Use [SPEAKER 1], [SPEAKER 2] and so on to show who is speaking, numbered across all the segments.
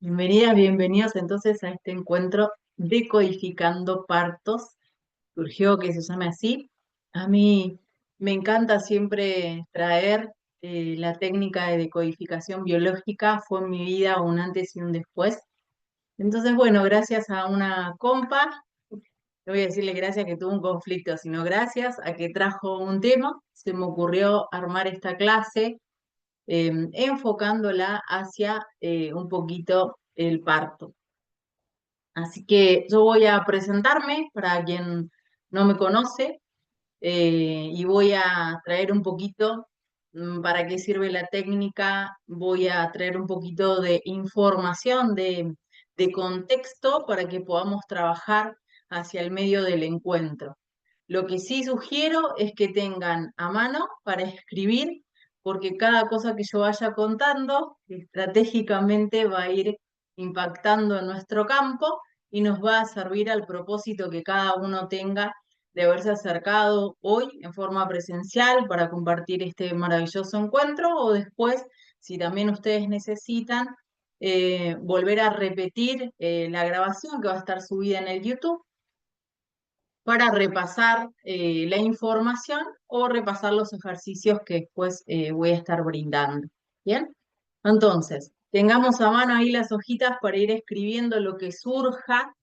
[SPEAKER 1] Bienvenidas, bienvenidos entonces a este encuentro Decodificando Partos. Surgió que se llame así. A mí me encanta siempre traer la técnica de decodificación biológica. Fue en mi vida un antes y un después. Entonces, bueno, gracias a una compa, no voy a decirle gracias que tuvo un conflicto, sino gracias a que trajo un tema, se me ocurrió armar esta clase enfocándola hacia un poquito el parto. Así que yo voy a presentarme para quien no me conoce y voy a traer un poquito para qué sirve la técnica, voy a traer un poquito de información, de contexto para que podamos trabajar hacia el medio del encuentro. Lo que sí sugiero es que tengan a mano para escribir, porque cada cosa que yo vaya contando estratégicamente va a ir impactando en nuestro campo y nos va a servir al propósito que cada uno tenga de haberse acercado hoy en forma presencial para compartir este maravilloso encuentro o después, si también ustedes necesitan, volver a repetir la grabación que va a estar subida en el YouTube para repasar la información o repasar los ejercicios que después voy a estar brindando. ¿Bien? Entonces, tengamos a mano ahí las hojitas para ir escribiendo lo que surja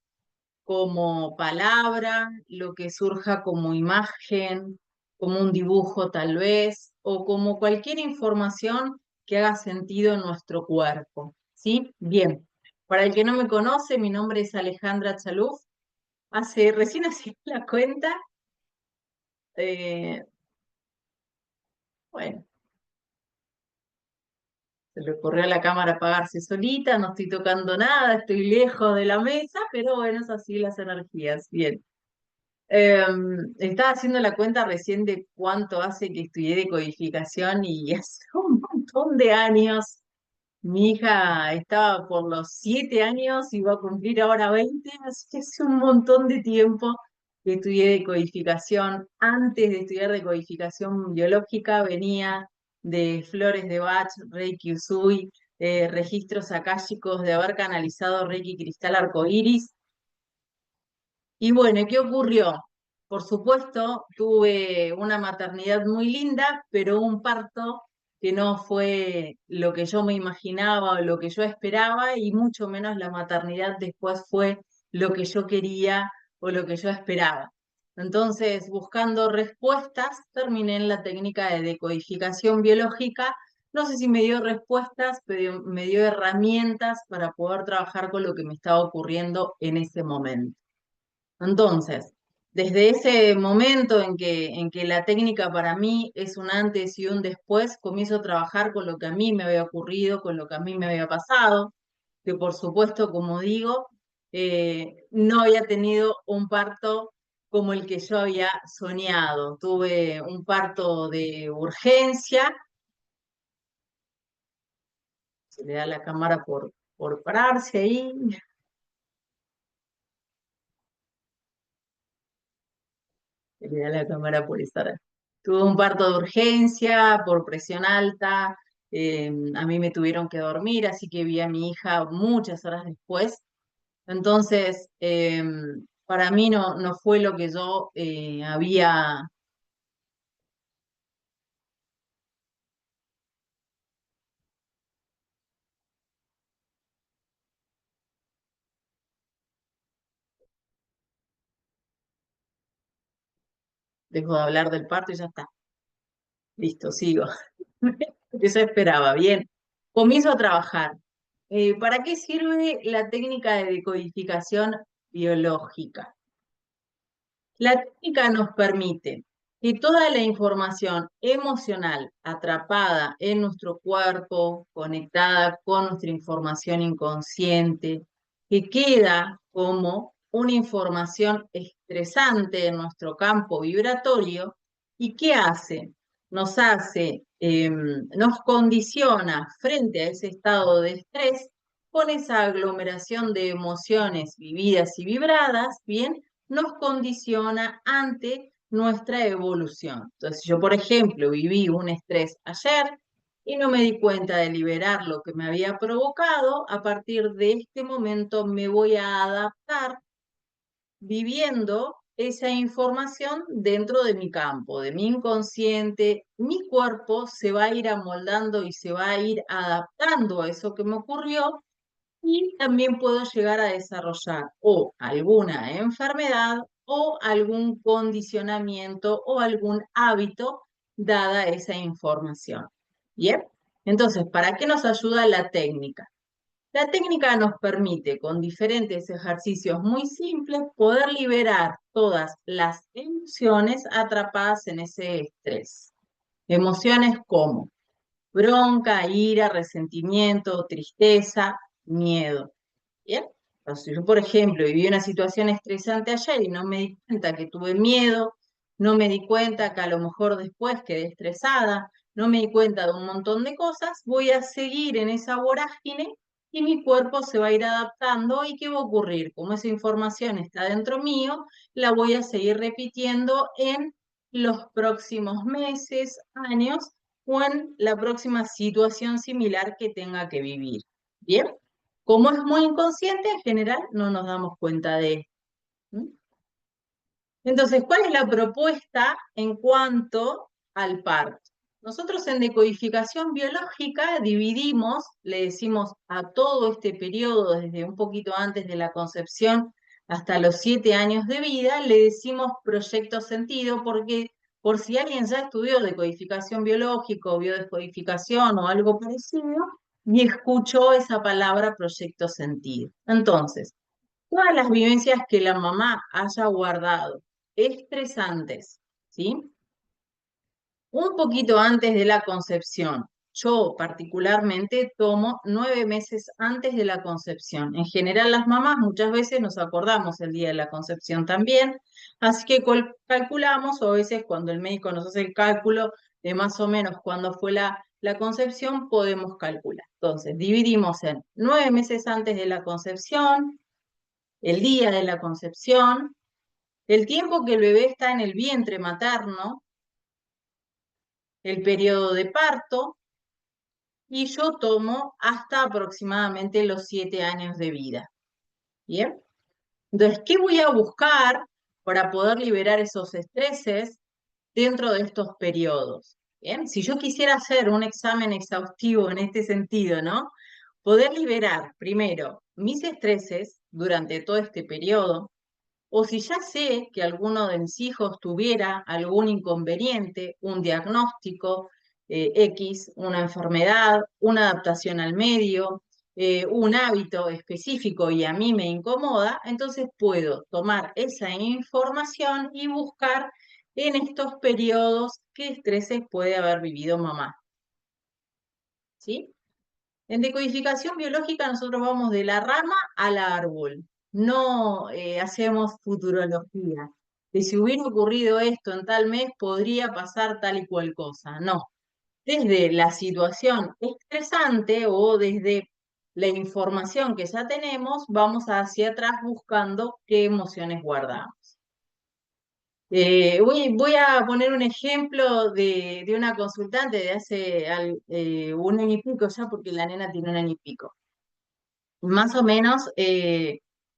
[SPEAKER 1] como palabra, lo que surja como imagen, como un dibujo tal vez, o como cualquier información que haga sentido en nuestro cuerpo. ¿Sí? Bien. Para el que no me conoce, mi nombre es Alejandra Chaluf. Recién hacía la cuenta, eh, bueno, se le ocurrió a la cámara apagarse solita, no estoy tocando nada, estoy lejos de la mesa, pero bueno, es así las energías. Bien. Estaba haciendo la cuenta recién de cuánto hace que estudié decodificación y hace un montón de años. Mi hija estaba por los 7 años y va a cumplir ahora 20, así que hace un montón de tiempo que estudié decodificación. Antes de estudiar decodificación biológica venía de Flores de Bach, Reiki Usui, registros akáshicos de haber canalizado Reiki Cristal Arcoíris. Y bueno, ¿qué ocurrió? Por supuesto, tuve una maternidad muy linda, pero un parto que no fue lo que yo me imaginaba o lo que yo esperaba, y mucho menos la maternidad después fue lo que yo quería o lo que yo esperaba. Entonces, buscando respuestas, terminé en la técnica de decodificación biológica. No sé si me dio respuestas, pero me dio herramientas para poder trabajar con lo que me estaba ocurriendo en ese momento. Entonces, desde ese momento en que la técnica para mí es un antes y un después, comienzo a trabajar con lo que a mí me había ocurrido, con lo que a mí me había pasado, que por supuesto, como digo, no había tenido un parto como el que yo había soñado. Tuve un parto de urgencia, se le da la cámara por pararse ahí, se le da la cámara por estar. Tuve un parto de urgencia por presión alta, a mí me tuvieron que dormir, así que vi a mi hija muchas horas después. Entonces, para mí no fue lo que yo había. Dejo de hablar del parto y ya está. Listo, sigo. Eso esperaba. Bien. Comienzo a trabajar. ¿Para qué sirve la técnica de decodificación biológica? La técnica nos permite que toda la información emocional atrapada en nuestro cuerpo, conectada con nuestra información inconsciente, que queda como una información estresante en nuestro campo vibratorio, ¿y qué hace? Nos condiciona frente a ese estado de estrés con esa aglomeración de emociones vividas y vibradas, ¿bien? Nos condiciona ante nuestra evolución. Entonces, yo, por ejemplo, viví un estrés ayer, y no me di cuenta de liberar lo que me había provocado, a partir de este momento me voy a adaptar viviendo esa información dentro de mi campo, de mi inconsciente. Mi cuerpo se va a ir amoldando y se va a ir adaptando a eso que me ocurrió, y también puedo llegar a desarrollar o alguna enfermedad o algún condicionamiento o algún hábito dada esa información. ¿Bien? Entonces, ¿para qué nos ayuda la técnica? La técnica nos permite, con diferentes ejercicios muy simples, poder liberar todas las emociones atrapadas en ese estrés. Emociones como bronca, ira, resentimiento, tristeza, miedo. ¿Bien? Entonces, si yo, por ejemplo, viví una situación estresante ayer y no me di cuenta que tuve miedo, no me di cuenta que a lo mejor después quedé estresada, no me di cuenta de un montón de cosas, voy a seguir en esa vorágine y mi cuerpo se va a ir adaptando. ¿Y qué va a ocurrir? Como esa información está dentro mío, la voy a seguir repitiendo en los próximos meses, años, o en la próxima situación similar que tenga que vivir. ¿Bien? Como es muy inconsciente, en general no nos damos cuenta de esto. ¿Mm? Entonces, ¿cuál es la propuesta en cuanto al parto? Nosotros en decodificación biológica dividimos, le decimos a todo este periodo, desde un poquito antes de la concepción hasta los 7 años de vida, le decimos proyecto sentido, porque por si alguien ya estudió decodificación biológica o biodescodificación o algo parecido, y escuchó esa palabra proyecto sentido. Entonces, todas las vivencias que la mamá haya guardado, estresantes, ¿sí? Un poquito antes de la concepción. Yo particularmente tomo 9 meses antes de la concepción. En general las mamás muchas veces nos acordamos el día de la concepción también, así que calculamos, o a veces cuando el médico nos hace el cálculo de más o menos cuándo fue la concepción, podemos calcular. Entonces, dividimos en 9 meses antes de la concepción, el día de la concepción, el tiempo que el bebé está en el vientre materno, el periodo de parto, y yo tomo hasta aproximadamente los 7 años de vida. ¿Bien? Entonces, ¿qué voy a buscar para poder liberar esos estreses dentro de estos periodos? Bien, si yo quisiera hacer un examen exhaustivo en este sentido, ¿no? Poder liberar primero mis estreses durante todo este periodo, o si ya sé que alguno de mis hijos tuviera algún inconveniente, un diagnóstico X, una enfermedad, una adaptación al medio, un hábito específico y a mí me incomoda, entonces puedo tomar esa información y buscar en estos periodos qué estreses puede haber vivido mamá. ¿Sí? En decodificación biológica nosotros vamos de la rama al árbol, no hacemos futurología. De si hubiera ocurrido esto en tal mes, podría pasar tal y cual cosa. No, desde la situación estresante o desde la información que ya tenemos, vamos hacia atrás buscando qué emociones guardamos. Voy a poner un ejemplo de una consultante de hace un año y pico ya, porque la nena tiene un año y pico. Más o menos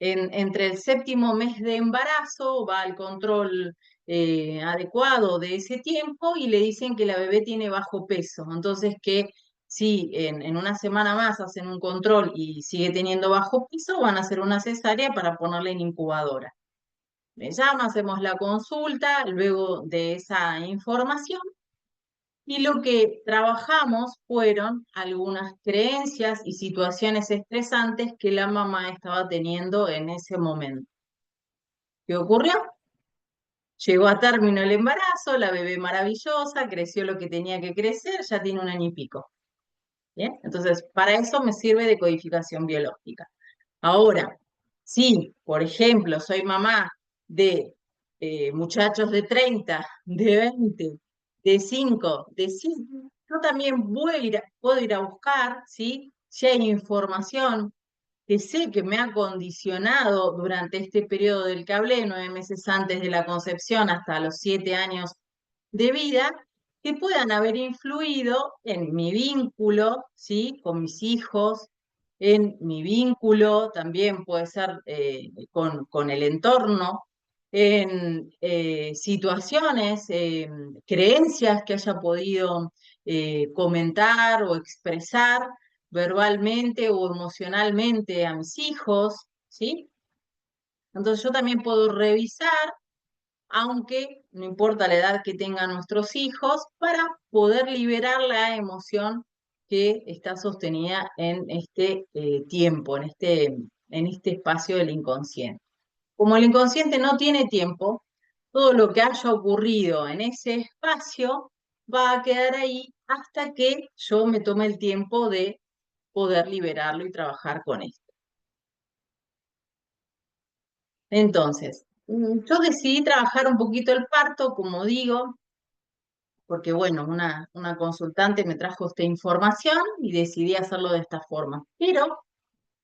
[SPEAKER 1] entre el séptimo mes de embarazo va al control adecuado de ese tiempo y le dicen que la bebé tiene bajo peso. Entonces que si en una semana más hacen un control y sigue teniendo bajo peso, van a hacer una cesárea para ponerla en incubadora. Me llama, hacemos la consulta, luego de esa información, y lo que trabajamos fueron algunas creencias y situaciones estresantes que la mamá estaba teniendo en ese momento. ¿Qué ocurrió? Llegó a término el embarazo, la bebé maravillosa, creció lo que tenía que crecer, ya tiene un año y pico. ¿Bien? Entonces, para eso me sirve de codificación biológica. Ahora, si, por ejemplo, soy mamá de muchachos de 30, de 20, de 5, de 5, yo también puedo ir a buscar, ¿sí? Si hay información que sé que me ha condicionado durante este periodo del que hablé, 9 meses antes de la concepción hasta los 7 años de vida, que puedan haber influido en mi vínculo, ¿sí? Con mis hijos, en mi vínculo, también puede ser con el entorno, en situaciones, creencias que haya podido comentar o expresar verbalmente o emocionalmente a mis hijos, ¿sí? Entonces yo también puedo revisar, aunque no importa la edad que tengan nuestros hijos, para poder liberar la emoción que está sostenida en este tiempo, en este espacio del inconsciente. Como el inconsciente no tiene tiempo, todo lo que haya ocurrido en ese espacio va a quedar ahí hasta que yo me tome el tiempo de poder liberarlo y trabajar con esto. Entonces, yo decidí trabajar un poquito el parto, como digo, porque bueno, una consultante me trajo esta información y decidí hacerlo de esta forma. Pero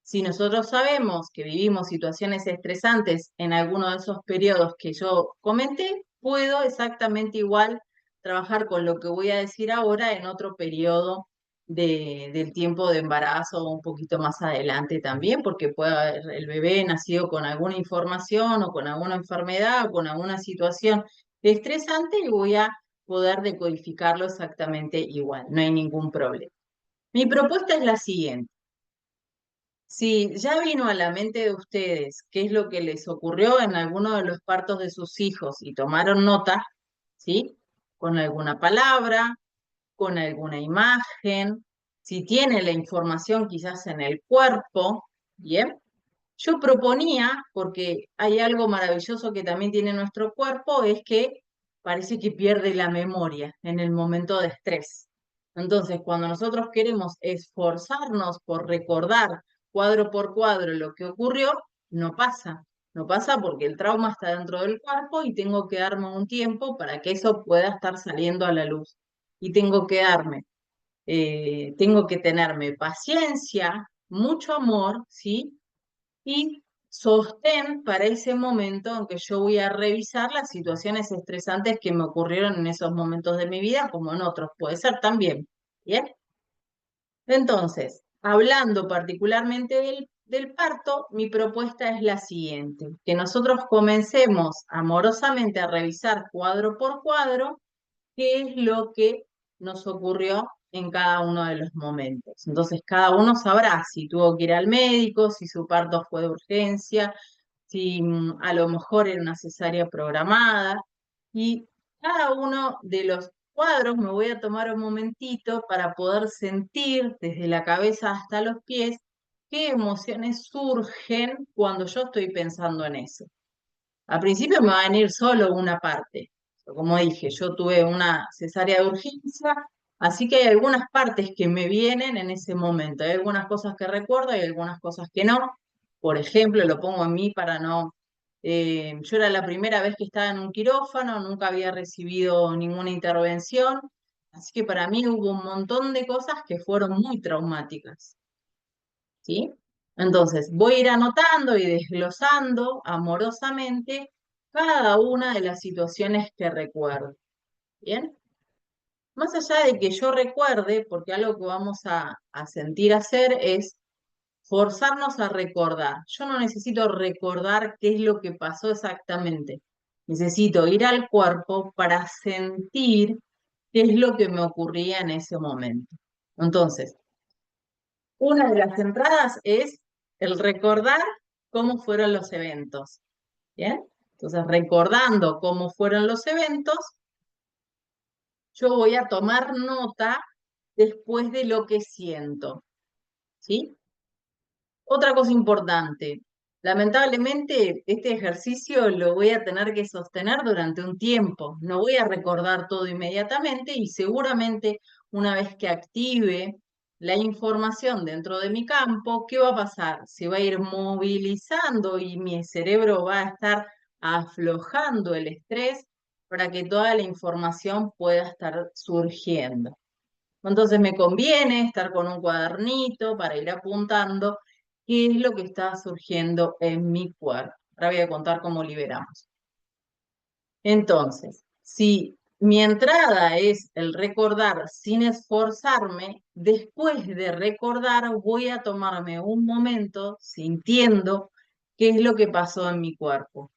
[SPEAKER 1] si nosotros sabemos que vivimos situaciones estresantes en alguno de esos periodos que yo comenté, puedo exactamente igual trabajar con lo que voy a decir ahora en otro periodo del tiempo de embarazo o un poquito más adelante también, porque puede haber el bebé nacido con alguna información o con alguna enfermedad o con alguna situación estresante y voy a poder decodificarlo exactamente igual, no hay ningún problema. Mi propuesta es la siguiente. Si ya vino a la mente de ustedes qué es lo que les ocurrió en alguno de los partos de sus hijos y tomaron nota, ¿sí? Con alguna palabra, con alguna imagen, si tiene la información quizás en el cuerpo, ¿bien? Yo proponía, porque hay algo maravilloso que también tiene nuestro cuerpo, es que parece que pierde la memoria en el momento de estrés. Entonces, cuando nosotros queremos esforzarnos por recordar cuadro por cuadro lo que ocurrió, no pasa. No pasa porque el trauma está dentro del cuerpo y tengo que darme un tiempo para que eso pueda estar saliendo a la luz. Y tengo que tenerme paciencia, mucho amor, ¿sí? Y sostén para ese momento en que yo voy a revisar las situaciones estresantes que me ocurrieron en esos momentos de mi vida, como en otros, puede ser también. ¿Bien? Entonces, hablando particularmente del parto, mi propuesta es la siguiente, que nosotros comencemos amorosamente a revisar cuadro por cuadro qué es lo que nos ocurrió en cada uno de los momentos. Entonces, cada uno sabrá si tuvo que ir al médico, si su parto fue de urgencia, si a lo mejor era una cesárea programada. Y cada uno de los cuadros me voy a tomar un momentito para poder sentir desde la cabeza hasta los pies qué emociones surgen cuando yo estoy pensando en eso. Al principio me va a venir solo una parte. Como dije, yo tuve una cesárea de urgencia, así que hay algunas partes que me vienen en ese momento. Hay algunas cosas que recuerdo y algunas cosas que no. Por ejemplo, lo pongo en mí para no... yo era la primera vez que estaba en un quirófano, nunca había recibido ninguna intervención, así que para mí hubo un montón de cosas que fueron muy traumáticas. ¿Sí? Entonces, voy a ir anotando y desglosando amorosamente cada una de las situaciones que recuerdo. ¿Bien? Más allá de que yo recuerde, porque algo que vamos a sentir hacer es forzarnos a recordar. Yo no necesito recordar qué es lo que pasó exactamente. Necesito ir al cuerpo para sentir qué es lo que me ocurría en ese momento. Entonces, una de las entradas es el recordar cómo fueron los eventos. ¿Bien? Entonces, recordando cómo fueron los eventos, yo voy a tomar nota después de lo que siento. ¿Sí? Otra cosa importante. Lamentablemente, este ejercicio lo voy a tener que sostener durante un tiempo. No voy a recordar todo inmediatamente y seguramente una vez que active la información dentro de mi campo, ¿qué va a pasar? Se va a ir movilizando y mi cerebro va a estar aflojando el estrés para que toda la información pueda estar surgiendo. Entonces me conviene estar con un cuadernito para ir apuntando qué es lo que está surgiendo en mi cuerpo. Ahora voy a contar cómo liberamos. Entonces, si mi entrada es el recordar sin esforzarme. Después de recordar, voy a tomarme un momento sintiendo qué es lo que pasó en mi cuerpo.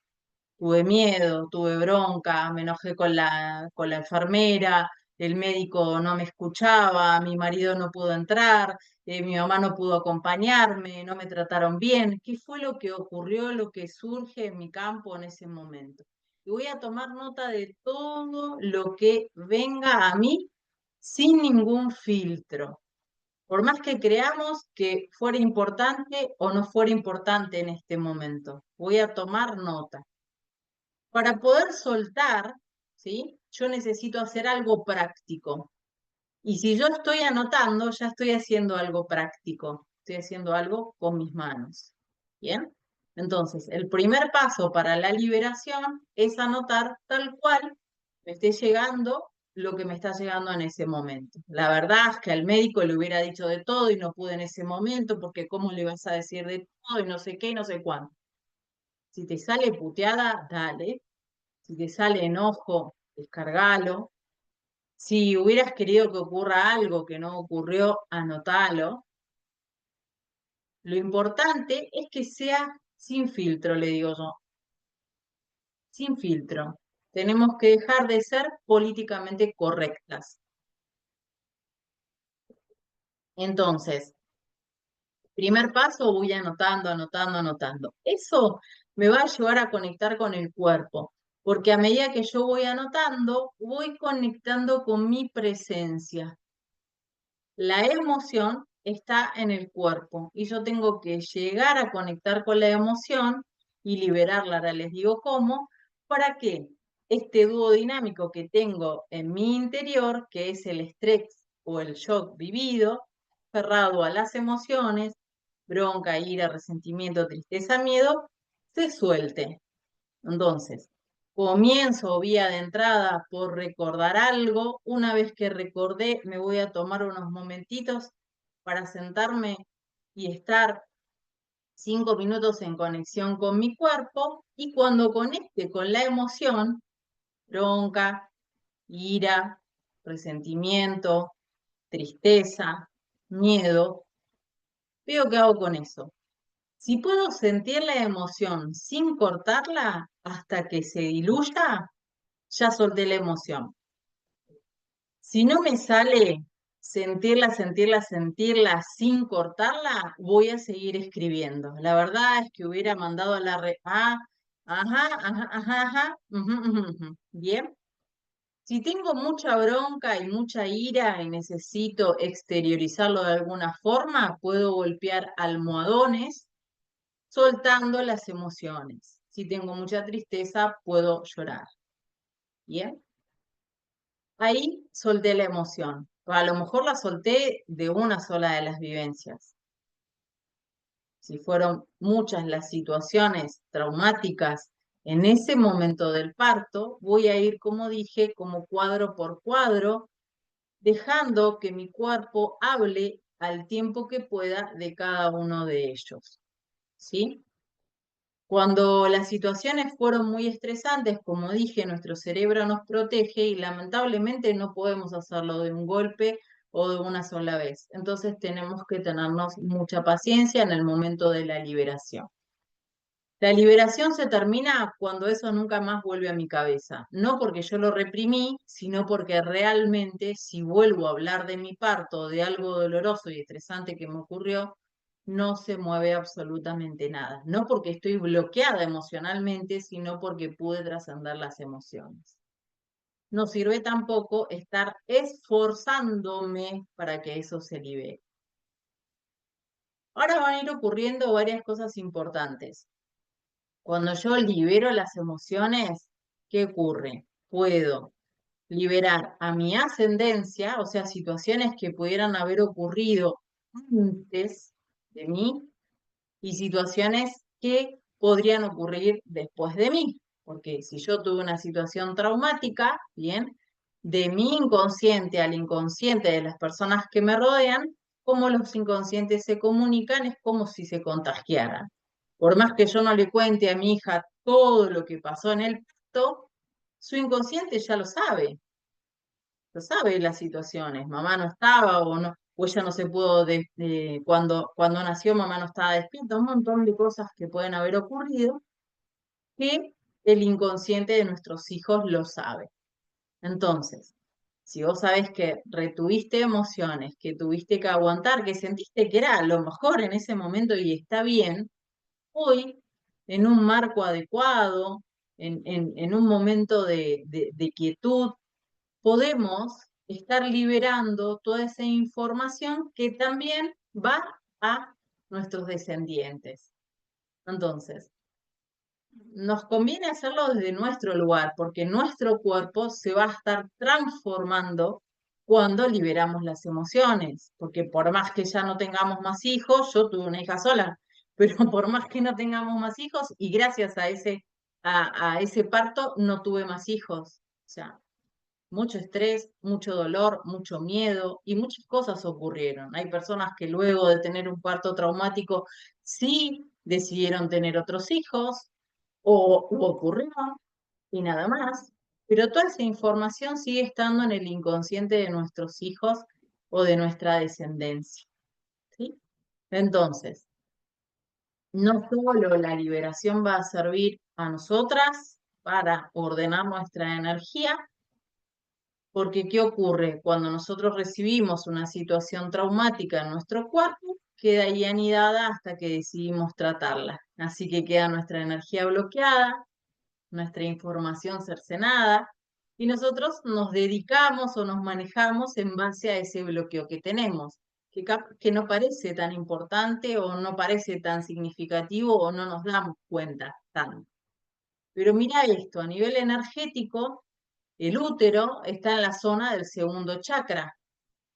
[SPEAKER 1] Tuve miedo, tuve bronca, me enojé con la enfermera, el médico no me escuchaba, mi marido no pudo entrar, mi mamá no pudo acompañarme, no me trataron bien. ¿Qué fue lo que ocurrió, lo que surge en mi campo en ese momento? Y voy a tomar nota de todo lo que venga a mí sin ningún filtro. Por más que creamos que fuera importante o no fuera importante en este momento, voy a tomar nota. Para poder soltar, ¿sí? Yo necesito hacer algo práctico. Y si yo estoy anotando, ya estoy haciendo algo práctico. Estoy haciendo algo con mis manos. ¿Bien? Entonces, el primer paso para la liberación es anotar tal cual me esté llegando lo que me está llegando en ese momento. La verdad es que al médico le hubiera dicho de todo y no pude en ese momento porque cómo le vas a decir de todo y no sé qué y no sé cuánto. Si te sale puteada, dale. Si te sale enojo, descargalo. Si hubieras querido que ocurra algo que no ocurrió, anotalo. Lo importante es que sea sin filtro, le digo yo, sin filtro. Tenemos que dejar de ser políticamente correctas. Entonces, primer paso, voy anotando, anotando, anotando. Eso me va a ayudar a conectar con el cuerpo, porque a medida que yo voy anotando, voy conectando con mi presencia. La emoción está en el cuerpo y yo tengo que llegar a conectar con la emoción y liberarla. Ahora les digo cómo, para que este dúo dinámico que tengo en mi interior, que es el estrés o el shock vivido, cerrado a las emociones, bronca, ira, resentimiento, tristeza, miedo, se suelte. Entonces, comienzo vía de entrada por recordar algo. Una vez que recordé, me voy a tomar unos momentitos para sentarme y estar 5 minutos en conexión con mi cuerpo. Y cuando conecte con la emoción, bronca, ira, resentimiento, tristeza, miedo, veo qué hago con eso. Si puedo sentir la emoción sin cortarla hasta que se diluya, ya solté la emoción. Si no me sale sentirla, sentirla, sentirla sin cortarla, voy a seguir escribiendo. La verdad es que hubiera mandado a la ajá, ajá, ajá, ajá, ujú, ujú, ujú. Bien. Si tengo mucha bronca y mucha ira y necesito exteriorizarlo de alguna forma, puedo golpear almohadones soltando las emociones. Si tengo mucha tristeza, puedo llorar. Bien. Ahí solté la emoción. A lo mejor la solté de una sola de las vivencias. Si fueron muchas las situaciones traumáticas en ese momento del parto, voy a ir, como dije, como cuadro por cuadro, dejando que mi cuerpo hable al tiempo que pueda de cada uno de ellos. ¿Sí? Cuando las situaciones fueron muy estresantes, como dije, nuestro cerebro nos protege y lamentablemente no podemos hacerlo de un golpe o de una sola vez. Entonces tenemos que tenernos mucha paciencia en el momento de la liberación. La liberación se termina cuando eso nunca más vuelve a mi cabeza. No porque yo lo reprimí, sino porque realmente si vuelvo a hablar de mi parto, de algo doloroso y estresante que me ocurrió, no se mueve absolutamente nada. No porque estoy bloqueada emocionalmente, sino porque pude trascender las emociones. No sirve tampoco estar esforzándome para que eso se libere. Ahora van a ir ocurriendo varias cosas importantes. Cuando yo libero las emociones, ¿qué ocurre? Puedo liberar a mi ascendencia, o sea, situaciones que pudieran haber ocurrido antes de mí y situaciones que podrían ocurrir después de mí. Porque si yo tuve una situación traumática, bien, de mi inconsciente al inconsciente de las personas que me rodean, cómo los inconscientes se comunican es como si se contagiaran. Por más que yo no le cuente a mi hija todo lo que pasó en el parto, su inconsciente ya lo sabe. lo sabe las situaciones, mamá no estaba o no, o ella no se pudo, cuando nació mamá no estaba despierta, un montón de cosas que pueden haber ocurrido que el inconsciente de nuestros hijos lo sabe. Entonces, si vos sabés que retuviste emociones, que tuviste que aguantar, que sentiste que era lo mejor en ese momento y está bien, hoy, en un marco adecuado, en un momento de quietud, podemos estar liberando toda esa información que también va a nuestros descendientes. Entonces, nos conviene hacerlo desde nuestro lugar, porque nuestro cuerpo se va a estar transformando cuando liberamos las emociones, porque por más que ya no tengamos más hijos, yo tuve una hija sola, pero por más que no tengamos más hijos, y gracias a ese parto no tuve más hijos. O sea, mucho estrés, mucho dolor, mucho miedo y muchas cosas ocurrieron. Hay personas que luego de tener un parto traumático sí decidieron tener otros hijos o ocurrió y nada más, pero toda esa información sigue estando en el inconsciente de nuestros hijos o de nuestra descendencia, ¿sí? Entonces, no solo la liberación va a servir a nosotras para ordenar nuestra energía, porque ¿qué ocurre? Cuando nosotros recibimos una situación traumática en nuestro cuerpo, queda ahí anidada hasta que decidimos tratarla. Así que queda nuestra energía bloqueada, nuestra información cercenada, y nosotros nos dedicamos o nos manejamos en base a ese bloqueo que tenemos, que no parece tan importante o no parece tan significativo o no nos damos cuenta tanto. Pero mira esto, a nivel energético, el útero está en la zona del segundo chakra,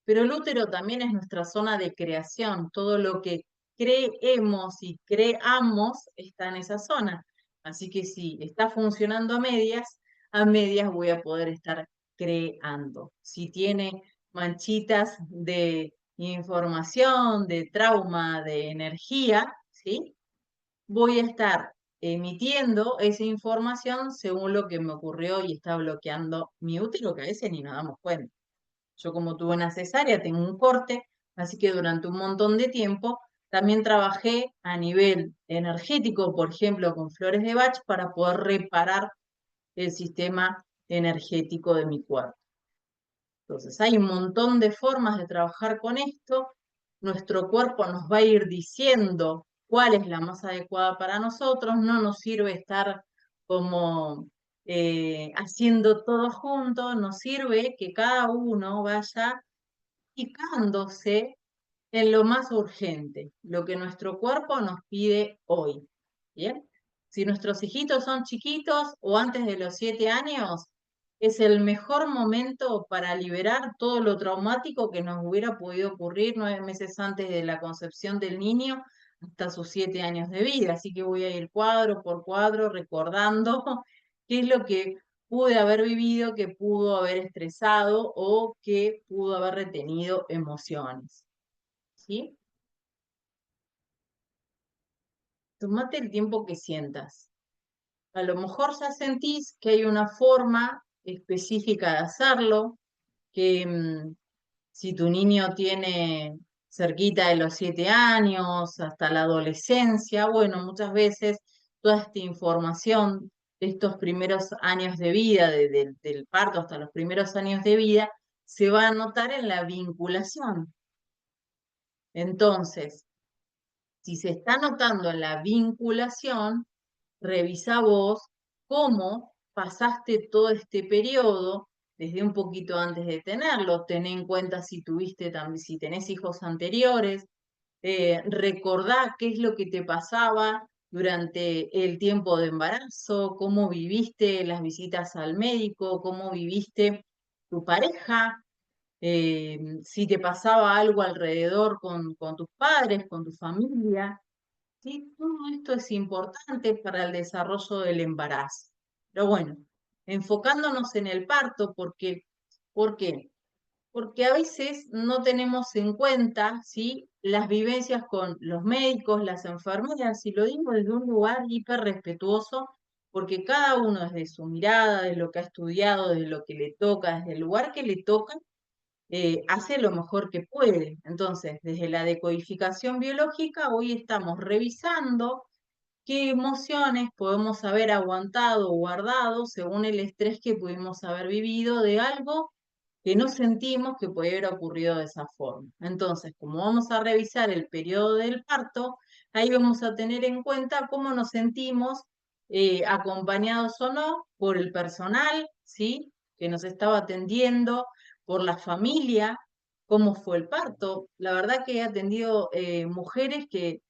[SPEAKER 1] pero el útero también es nuestra zona de creación. Todo lo que creemos y creamos está en esa zona. Así que si está funcionando a medias voy a poder estar creando. Si tiene manchitas de información, de trauma, de energía, ¿sí? Voy a estar emitiendo esa información según lo que me ocurrió y está bloqueando mi útero, que a veces ni nos damos cuenta. Yo como tuve una cesárea, tengo un corte, así que durante un montón de tiempo también trabajé a nivel energético, por ejemplo, con flores de Bach, para poder reparar el sistema energético de mi cuerpo. Entonces, hay un montón de formas de trabajar con esto. Nuestro cuerpo nos va a ir diciendo cuál es la más adecuada para nosotros. No nos sirve estar como haciendo todo junto. Nos sirve que cada uno vaya picándose en lo más urgente, lo que nuestro cuerpo nos pide hoy. ¿Bien? Si nuestros hijitos son chiquitos o antes de los 7 años, es el mejor momento para liberar todo lo traumático que nos hubiera podido ocurrir 9 meses antes de la concepción del niño hasta sus 7 años de vida. Así que voy a ir cuadro por cuadro recordando qué es lo que pude haber vivido, que pudo haber estresado o que pudo haber retenido emociones. ¿Sí? Tomate el tiempo que sientas. A lo mejor ya sentís que hay una forma específica de hacerlo, que si tu niño tiene cerquita de los 7 años, hasta la adolescencia, bueno, muchas veces toda esta información de estos primeros años de vida, del parto hasta los primeros años de vida, se va a notar en la vinculación. Entonces, si se está notando en la vinculación, revisa vos cómo pasaste todo este periodo desde un poquito antes de tenerlo. Ten en cuenta si tuviste también, si tenés hijos anteriores, recordá qué es lo que te pasaba durante el tiempo de embarazo, cómo viviste las visitas al médico, cómo viviste tu pareja, si te pasaba algo alrededor con tus padres, con tu familia. ¿Sí? Todo esto es importante para el desarrollo del embarazo. Pero bueno, enfocándonos en el parto, ¿por qué? Porque a veces no tenemos en cuenta, ¿sí?, las vivencias con los médicos, las enfermeras, y lo digo desde un lugar hiper respetuoso, porque cada uno desde su mirada, de lo que ha estudiado, de lo que le toca, desde el lugar que le toca, hace lo mejor que puede. Entonces, desde la decodificación biológica, hoy estamos revisando qué emociones podemos haber aguantado o guardado según el estrés que pudimos haber vivido de algo que no sentimos que puede haber ocurrido de esa forma. Entonces, como vamos a revisar el periodo del parto, ahí vamos a tener en cuenta cómo nos sentimos acompañados o no por el personal, ¿sí? Que nos estaba atendiendo, por la familia, cómo fue el parto. La verdad que he atendido mujeres que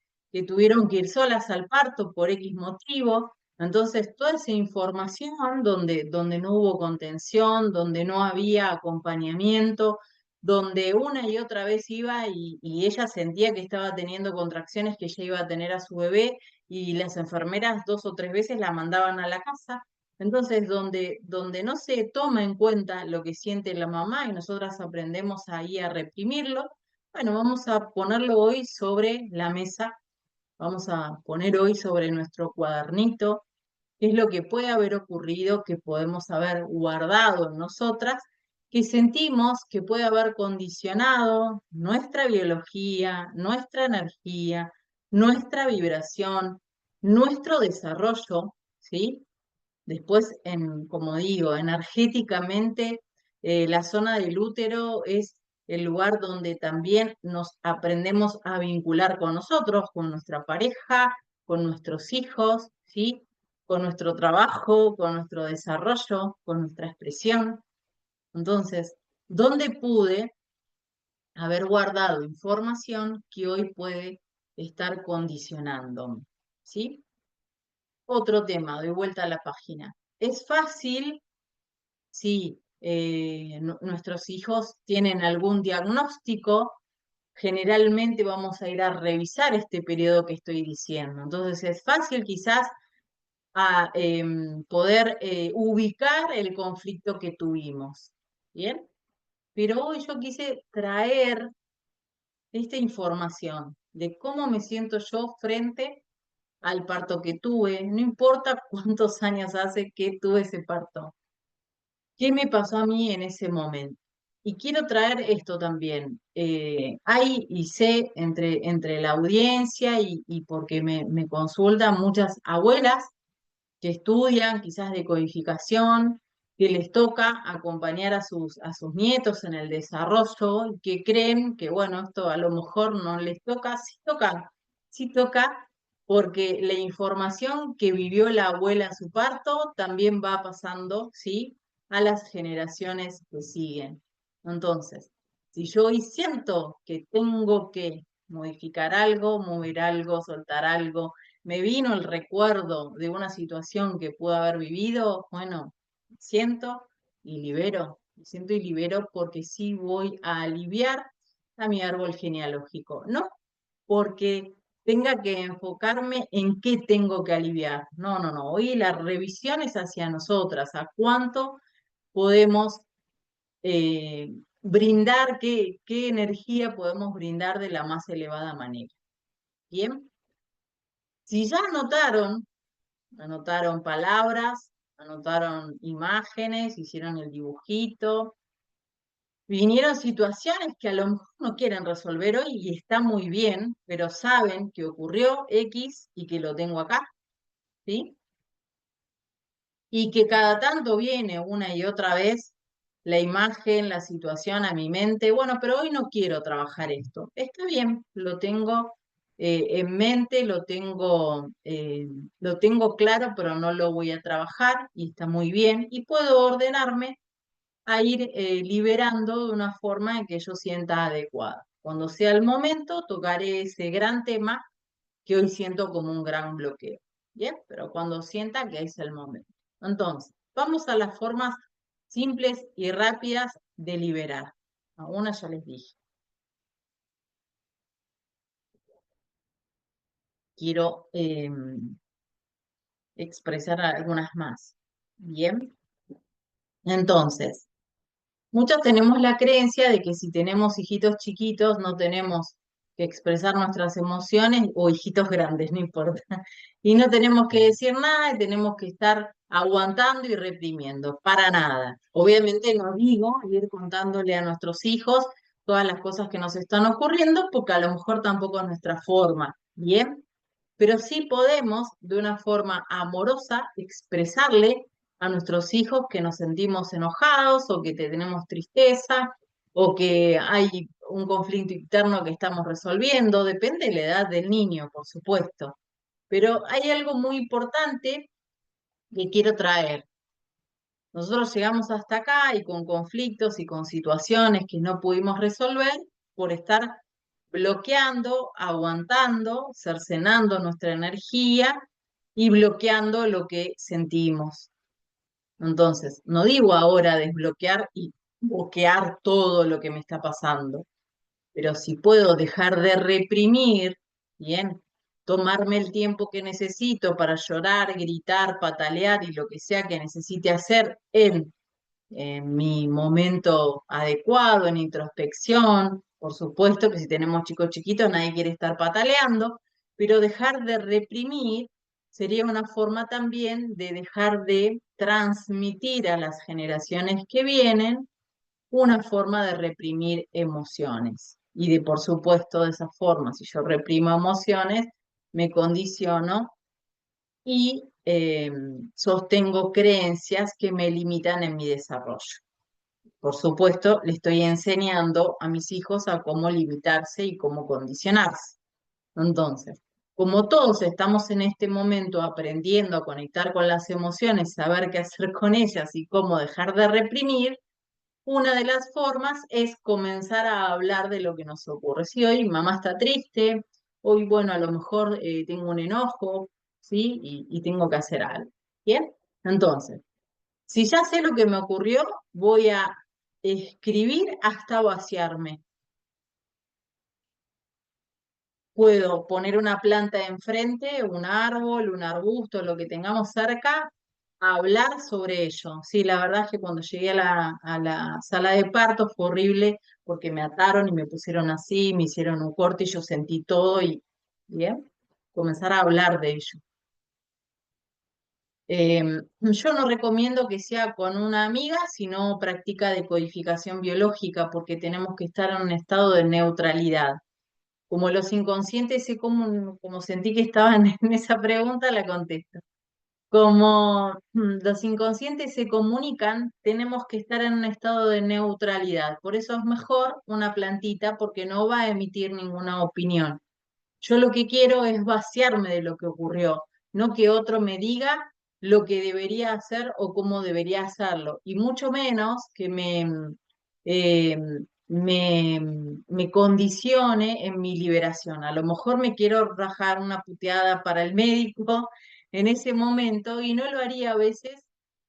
[SPEAKER 1] tuvieron que ir solas al parto por X motivo. Entonces, toda esa información donde no hubo contención, donde no había acompañamiento, donde una y otra vez iba y ella sentía que estaba teniendo contracciones que ella iba a tener a su bebé y las enfermeras 2 o 3 veces la mandaban a la casa. Entonces, donde no se toma en cuenta lo que siente la mamá y nosotras aprendemos ahí a reprimirlo, bueno, vamos a ponerlo hoy sobre la mesa, vamos a poner hoy sobre nuestro cuadernito qué es lo que puede haber ocurrido, que podemos haber guardado en nosotras, que sentimos que puede haber condicionado nuestra biología, nuestra energía, nuestra vibración, nuestro desarrollo, ¿sí? Después, como digo, energéticamente, la zona del útero es el lugar donde también nos aprendemos a vincular con nosotros, con nuestra pareja, con nuestros hijos, ¿sí? Con nuestro trabajo, con nuestro desarrollo, con nuestra expresión. Entonces, ¿dónde pude haber guardado información que hoy puede estar condicionándome? ¿Sí? Otro tema, doy vuelta a la página. Es fácil si nuestros hijos tienen algún diagnóstico, generalmente vamos a ir a revisar este periodo que estoy diciendo. Entonces es fácil quizás poder ubicar el conflicto que tuvimos. ¿Bien? Pero hoy yo quise traer esta información de cómo me siento yo frente al parto que tuve, no importa cuántos años hace que tuve ese parto. ¿Qué me pasó a mí en ese momento? Y quiero traer esto también. Hay y sé entre la audiencia y porque me consultan muchas abuelas que estudian quizás de codificación, que les toca acompañar a sus nietos en el desarrollo y que creen que, bueno, esto a lo mejor no les toca, sí toca, porque la información que vivió la abuela en su parto también va pasando, ¿sí? A las generaciones que siguen. Entonces, si yo hoy siento que tengo que modificar algo, mover algo, soltar algo, me vino el recuerdo de una situación que pude haber vivido, bueno, siento y libero, siento y libero porque sí voy a aliviar a mi árbol genealógico, no porque tenga que enfocarme en qué tengo que aliviar, no, no, no, hoy la revisión es hacia nosotras, a cuánto podemos brindar, qué energía podemos brindar de la más elevada manera. Bien, si ya anotaron palabras, anotaron imágenes, hicieron el dibujito. Vinieron situaciones que a lo mejor no quieren resolver hoy y está muy bien, pero saben que ocurrió X y que lo tengo acá, ¿sí? Y que cada tanto viene una y otra vez la imagen, la situación a mi mente. Bueno, pero hoy no quiero trabajar esto. Está bien, lo tengo en mente, lo tengo claro, pero no lo voy a trabajar y está muy bien. Y puedo ordenarme a ir liberando de una forma en que yo sienta adecuada. Cuando sea el momento, tocaré ese gran tema que hoy siento como un gran bloqueo. ¿Bien? Pero cuando sienta que es el momento. Entonces, vamos a las formas simples y rápidas de liberar. A una ya les dije. Quiero expresar algunas más. Bien. Entonces, muchos tenemos la creencia de que si tenemos hijitos chiquitos no tenemos que expresar nuestras emociones, o hijitos grandes, no importa. Y no tenemos que decir nada y tenemos que estar aguantando y reprimiendo, para nada. Obviamente no digo ir contándole a nuestros hijos todas las cosas que nos están ocurriendo, porque a lo mejor tampoco es nuestra forma, ¿bien? Pero sí podemos, de una forma amorosa, expresarle a nuestros hijos que nos sentimos enojados o que tenemos tristeza o que hay un conflicto interno que estamos resolviendo, depende de la edad del niño, por supuesto. Pero hay algo muy importante que quiero traer. Nosotros llegamos hasta acá y con conflictos y con situaciones que no pudimos resolver por estar bloqueando, aguantando, cercenando nuestra energía y bloqueando lo que sentimos. Entonces, no digo ahora desbloquear y bloquear todo lo que me está pasando, pero si puedo dejar de reprimir, bien, tomarme el tiempo que necesito para llorar, gritar, patalear y lo que sea que necesite hacer en mi momento adecuado, en introspección. Por supuesto que si tenemos chicos chiquitos nadie quiere estar pataleando, pero dejar de reprimir sería una forma también de dejar de transmitir a las generaciones que vienen una forma de reprimir emociones. Y de, por supuesto, de esa forma, si yo reprimo emociones, me condiciono y sostengo creencias que me limitan en mi desarrollo. Por supuesto, le estoy enseñando a mis hijos a cómo limitarse y cómo condicionarse. Entonces, como todos estamos en este momento aprendiendo a conectar con las emociones, saber qué hacer con ellas y cómo dejar de reprimir, una de las formas es comenzar a hablar de lo que nos ocurre. Si hoy mamá está triste, hoy, bueno, a lo mejor tengo un enojo, ¿sí? Y tengo que hacer algo. ¿Bien? Entonces, si ya sé lo que me ocurrió, voy a escribir hasta vaciarme. Puedo poner una planta enfrente, un árbol, un arbusto, lo que tengamos cerca, a hablar sobre ello. Sí, la verdad es que cuando llegué a la sala de parto fue horrible porque me ataron y me pusieron así, me hicieron un corte y yo sentí todo y, bien, comenzar a hablar de ello. Yo no recomiendo que sea con una amiga, sino práctica de codificación biológica, porque tenemos que estar en un estado de neutralidad. Como los inconscientes, sé como sentí que estaban en esa pregunta, la contesto. Como los inconscientes se comunican, tenemos que estar en un estado de neutralidad. Por eso es mejor una plantita, porque no va a emitir ninguna opinión. Yo lo que quiero es vaciarme de lo que ocurrió, no que otro me diga lo que debería hacer o cómo debería hacerlo, y mucho menos que eh, me, me condicione en mi liberación. A lo mejor me quiero rajar una puteada para el médico en ese momento y no lo haría a veces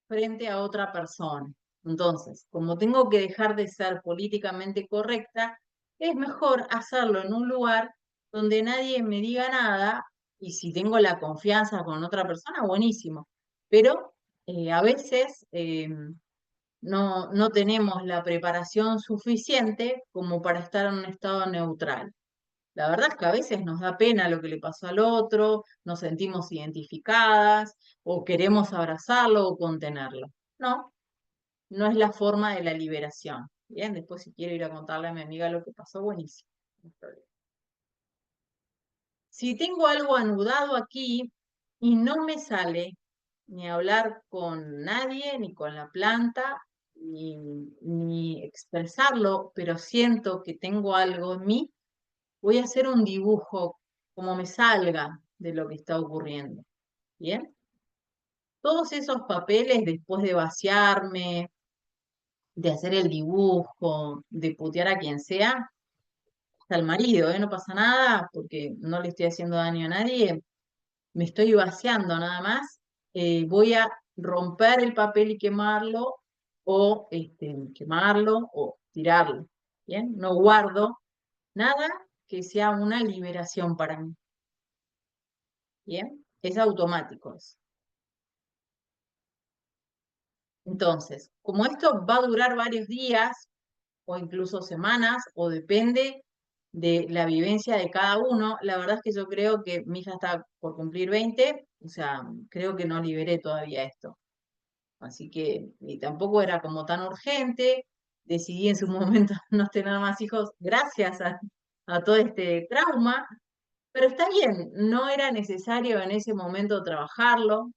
[SPEAKER 1] frente a otra persona. Entonces, como tengo que dejar de ser políticamente correcta, es mejor hacerlo en un lugar donde nadie me diga nada, y si tengo la confianza con otra persona, buenísimo. Pero a veces no tenemos la preparación suficiente como para estar en un estado neutral. La verdad es que a veces nos da pena lo que le pasó al otro, nos sentimos identificadas o queremos abrazarlo o contenerlo. No, no es la forma de la liberación. Bien, después si quiero ir a contarle a mi amiga lo que pasó, buenísimo. No hay problema. Si tengo algo anudado aquí y no me sale ni hablar con nadie, ni con la planta, ni expresarlo, pero siento que tengo algo en mí, voy a hacer un dibujo como me salga de lo que está ocurriendo. ¿Bien? Todos esos papeles, después de vaciarme, de hacer el dibujo, de putear a quien sea, hasta el marido, ¿eh? No pasa nada porque no le estoy haciendo daño a nadie, me estoy vaciando nada más, voy a romper el papel y quemarlo, o quemarlo o tirarlo. ¿Bien? No guardo nada que sea una liberación para mí. ¿Bien? Es automático eso. Entonces, como esto va a durar varios días o incluso semanas, o depende de la vivencia de cada uno. La verdad es que yo creo que mi hija está por cumplir 20, o sea, creo que no liberé todavía esto. Así que y tampoco era como tan urgente. Decidí en su momento no tener más hijos gracias a todo este trauma. Pero está bien, no era necesario en ese momento trabajarlo.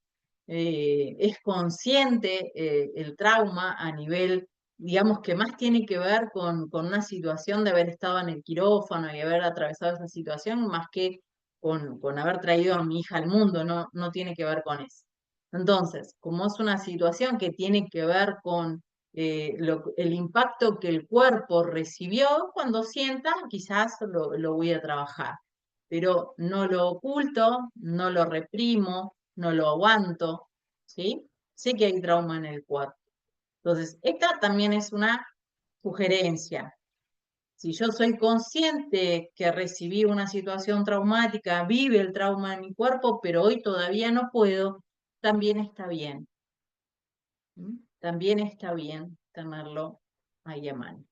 [SPEAKER 1] Es consciente el trauma a nivel, digamos, que más tiene que ver con una situación de haber estado en el quirófano y haber atravesado esa situación, más que con haber traído a mi hija al mundo, no, no tiene que ver con eso. Entonces, como es una situación que tiene que ver con el impacto que el cuerpo recibió, cuando sienta, quizás lo voy a trabajar, pero no lo oculto, no lo reprimo, no lo aguanto, ¿sí? Sé que hay trauma en el cuerpo. Entonces, esta también es una sugerencia. Si yo soy consciente que recibí una situación traumática, vive el trauma en mi cuerpo, pero hoy todavía no puedo, también está bien. También está bien tenerlo ahí a mano.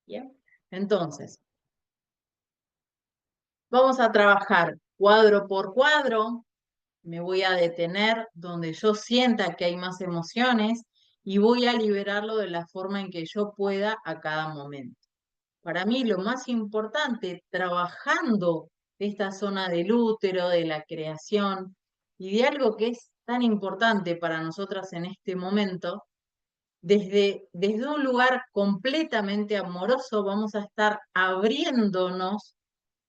[SPEAKER 1] ¿Bien? Entonces, vamos a trabajar cuadro por cuadro. Me voy a detener donde yo sienta que hay más emociones y voy a liberarlo de la forma en que yo pueda a cada momento. Para mí lo más importante, trabajando esta zona del útero, de la creación y de algo que es tan importante para nosotras en este momento, desde un lugar completamente amoroso vamos a estar abriéndonos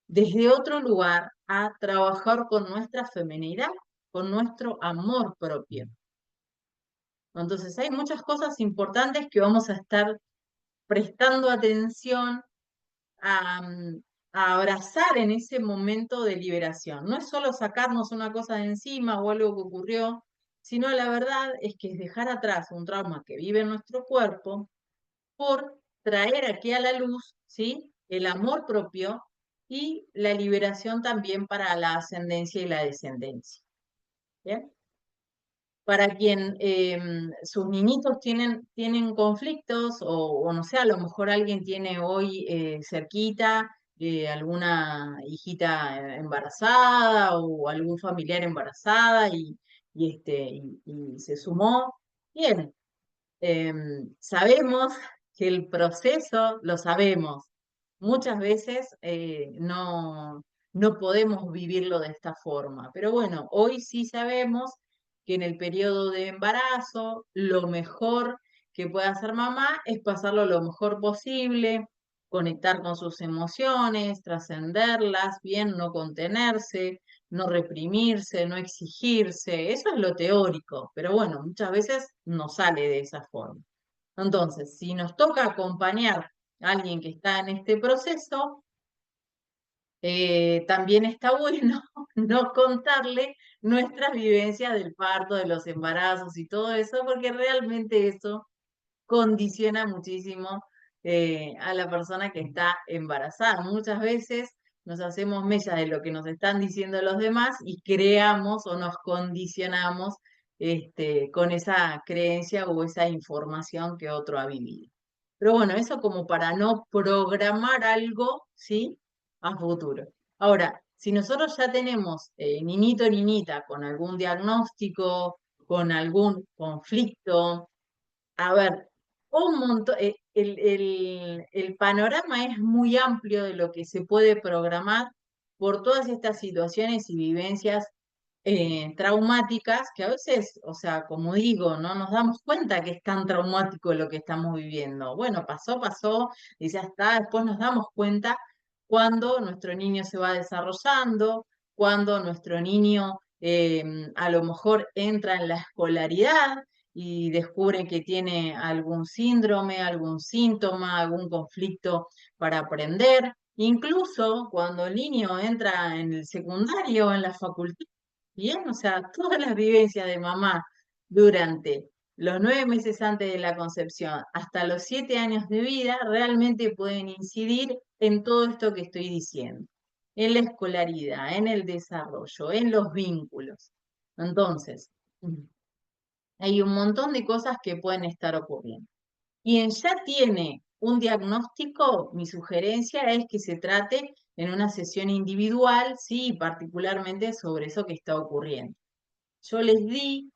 [SPEAKER 1] desde otro lugar a trabajar con nuestra feminidad, con nuestro amor propio. Entonces hay muchas cosas importantes que vamos a estar prestando atención a, a abrazar en ese momento de liberación. No es solo sacarnos una cosa de encima o algo que ocurrió, sino la verdad es que es dejar atrás un trauma que vive en nuestro cuerpo por traer aquí a la luz, ¿sí? El amor propio y la liberación también para la ascendencia y la descendencia. ¿Bien? Para quien sus niñitos tienen conflictos o no sé, a lo mejor alguien tiene hoy cerquita alguna hijita embarazada o algún familiar embarazada y se sumó. Bien, sabemos que el proceso, lo sabemos, muchas veces no podemos vivirlo de esta forma, pero bueno, hoy sí sabemos que en el periodo de embarazo lo mejor que puede hacer mamá es pasarlo lo mejor posible, conectar con sus emociones, trascenderlas, bien, no contenerse, no reprimirse, no exigirse, eso es lo teórico, pero bueno, muchas veces no sale de esa forma. Entonces, si nos toca acompañar a alguien que está en este proceso, también está bueno no contarle nuestras vivencias del parto, de los embarazos y todo eso, porque realmente eso condiciona muchísimo a la persona que está embarazada. Muchas veces nos hacemos mella de lo que nos están diciendo los demás y creamos o nos condicionamos con esa creencia o esa información que otro ha vivido. Pero bueno, eso como para no programar algo, ¿sí? A futuro. Ahora, si nosotros ya tenemos niñito o niñita con algún diagnóstico, con algún conflicto, a ver, un montón, el panorama es muy amplio de lo que se puede programar por todas estas situaciones y vivencias traumáticas que a veces, o sea, como digo, no nos damos cuenta que es tan traumático lo que estamos viviendo. Bueno, pasó, pasó y ya está. Después nos damos cuenta cuando nuestro niño se va desarrollando, cuando nuestro niño a lo mejor entra en la escolaridad y descubre que tiene algún síndrome, algún síntoma, algún conflicto para aprender. Incluso cuando el niño entra en el secundario, en la facultad, bien, o sea, todas las vivencias de mamá durante los 9 meses antes de la concepción hasta los 7 años de vida realmente pueden incidir en todo esto que estoy diciendo, en la escolaridad, en el desarrollo, en los vínculos. Entonces, hay un montón de cosas que pueden estar ocurriendo. Quien ya tiene un diagnóstico, mi sugerencia es que se trate en una sesión individual, sí, particularmente sobre eso que está ocurriendo. Yo les di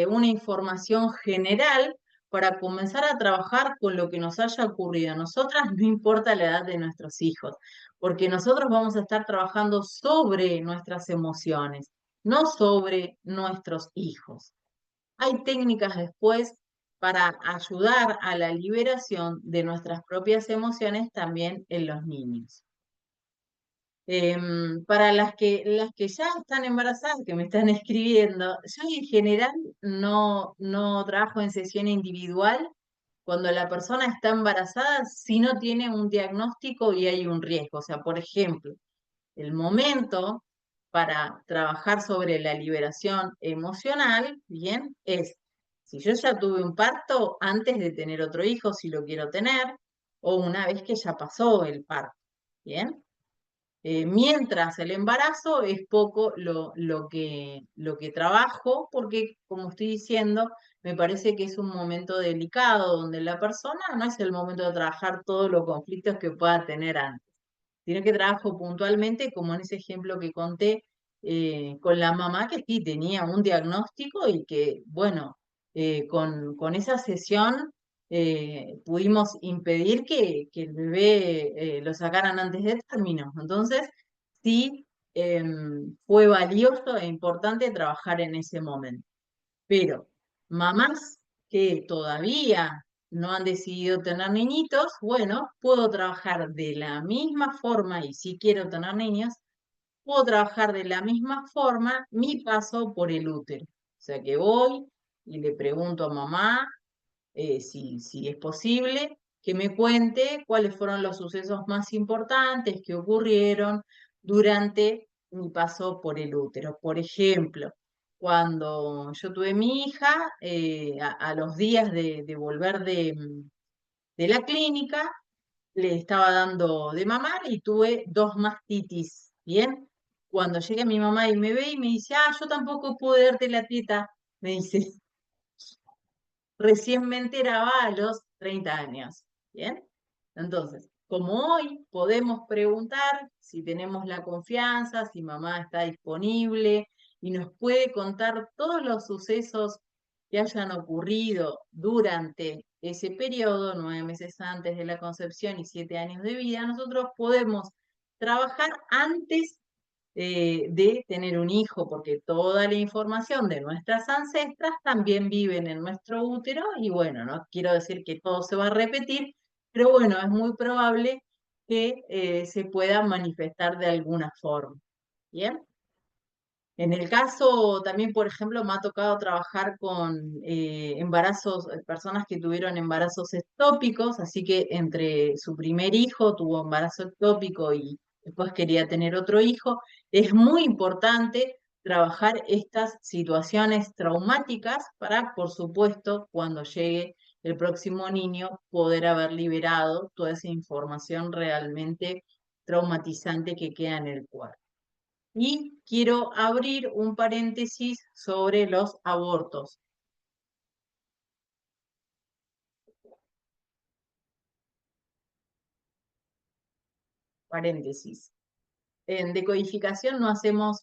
[SPEAKER 1] una información general para comenzar a trabajar con lo que nos haya ocurrido a nosotras, no importa la edad de nuestros hijos, porque nosotros vamos a estar trabajando sobre nuestras emociones, no sobre nuestros hijos. Hay técnicas después para ayudar a la liberación de nuestras propias emociones también en los niños. Para las que ya están embarazadas, que me están escribiendo, yo en general no trabajo en sesión individual cuando la persona está embarazada si no tiene un diagnóstico y hay un riesgo. O sea, por ejemplo, el momento para trabajar sobre la liberación emocional, bien, es si yo ya tuve un parto antes de tener otro hijo, si lo quiero tener, o una vez que ya pasó el parto, bien. Mientras el embarazo es poco lo que trabajo, porque como estoy diciendo, me parece que es un momento delicado donde la persona no es el momento de trabajar todos los conflictos que pueda tener antes, sino que trabajo puntualmente, como en ese ejemplo que conté, con la mamá que sí tenía un diagnóstico y que, bueno, con esa sesión pudimos impedir que el bebé lo sacaran antes de término. Entonces, sí, fue valioso e importante trabajar en ese momento. Pero mamás que todavía no han decidido tener niñitos, bueno, puedo trabajar de la misma forma, y si quiero tener niños, puedo trabajar de la misma forma mi paso por el útero. O sea que voy y le pregunto a mamá si es posible, que me cuente cuáles fueron los sucesos más importantes que ocurrieron durante mi paso por el útero. Por ejemplo, cuando yo tuve mi hija, a los días de volver de la clínica, le estaba dando de mamar y tuve 2 mastitis, ¿bien? Cuando llega mi mamá y me ve y me dice, yo tampoco pude darte la teta, me dice, recién me enteraba a los 30 años. ¿Bien? Entonces, como hoy podemos preguntar si tenemos la confianza, si mamá está disponible y nos puede contar todos los sucesos que hayan ocurrido durante ese periodo, 9 meses antes de la concepción y 7 años de vida, nosotros podemos trabajar antes de tener un hijo, porque toda la información de nuestras ancestras también viven en nuestro útero y bueno, no quiero decir que todo se va a repetir, pero bueno, es muy probable que se pueda manifestar de alguna forma. ¿Bien? En el caso también, por ejemplo, me ha tocado trabajar con embarazos, personas que tuvieron embarazos ectópicos, así que entre su primer hijo tuvo embarazo ectópico y después quería tener otro hijo. Es muy importante trabajar estas situaciones traumáticas para, por supuesto, cuando llegue el próximo niño, poder haber liberado toda esa información realmente traumatizante que queda en el cuerpo. Y quiero abrir un paréntesis sobre los abortos. Paréntesis. En decodificación no hacemos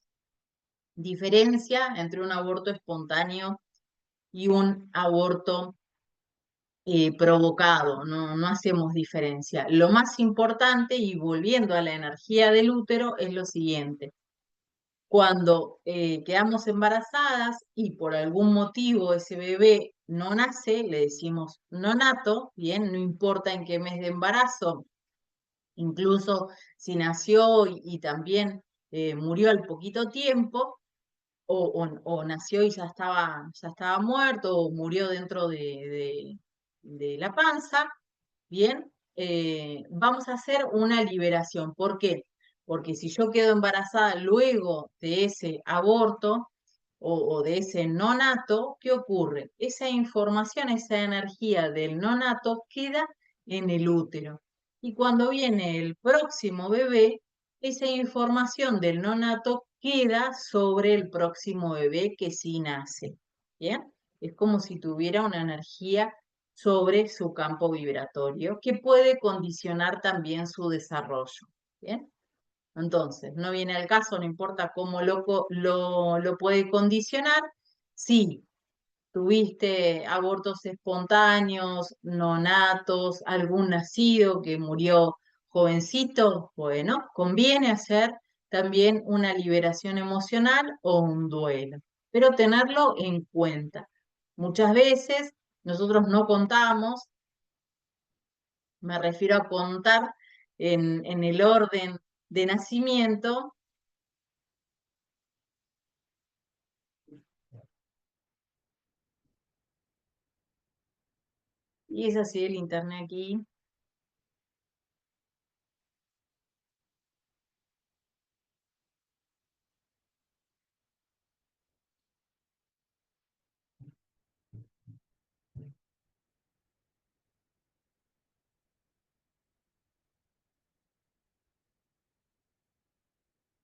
[SPEAKER 1] diferencia entre un aborto espontáneo y un aborto provocado, no hacemos diferencia. Lo más importante, y volviendo a la energía del útero, es lo siguiente. Cuando quedamos embarazadas y por algún motivo ese bebé no nace, le decimos no nato, bien, no importa en qué mes de embarazo, incluso si nació y también murió al poquito tiempo, o nació y ya estaba muerto, o murió dentro de la panza, bien, vamos a hacer una liberación. ¿Por qué? Porque si yo quedo embarazada luego de ese aborto o de ese nonato, ¿qué ocurre? Esa información, esa energía del nonato queda en el útero. Y cuando viene el próximo bebé, esa información del nonato queda sobre el próximo bebé que sí nace. ¿Bien? Es como si tuviera una energía sobre su campo vibratorio, que puede condicionar también su desarrollo. ¿Bien? Entonces, no viene al caso, no importa cómo lo puede condicionar. Sí, tuviste abortos espontáneos, no natos, algún nacido que murió jovencito, bueno, conviene hacer también una liberación emocional o un duelo, pero tenerlo en cuenta. Muchas veces nosotros no contamos, me refiero a contar en el orden de nacimiento, y es así el internet aquí.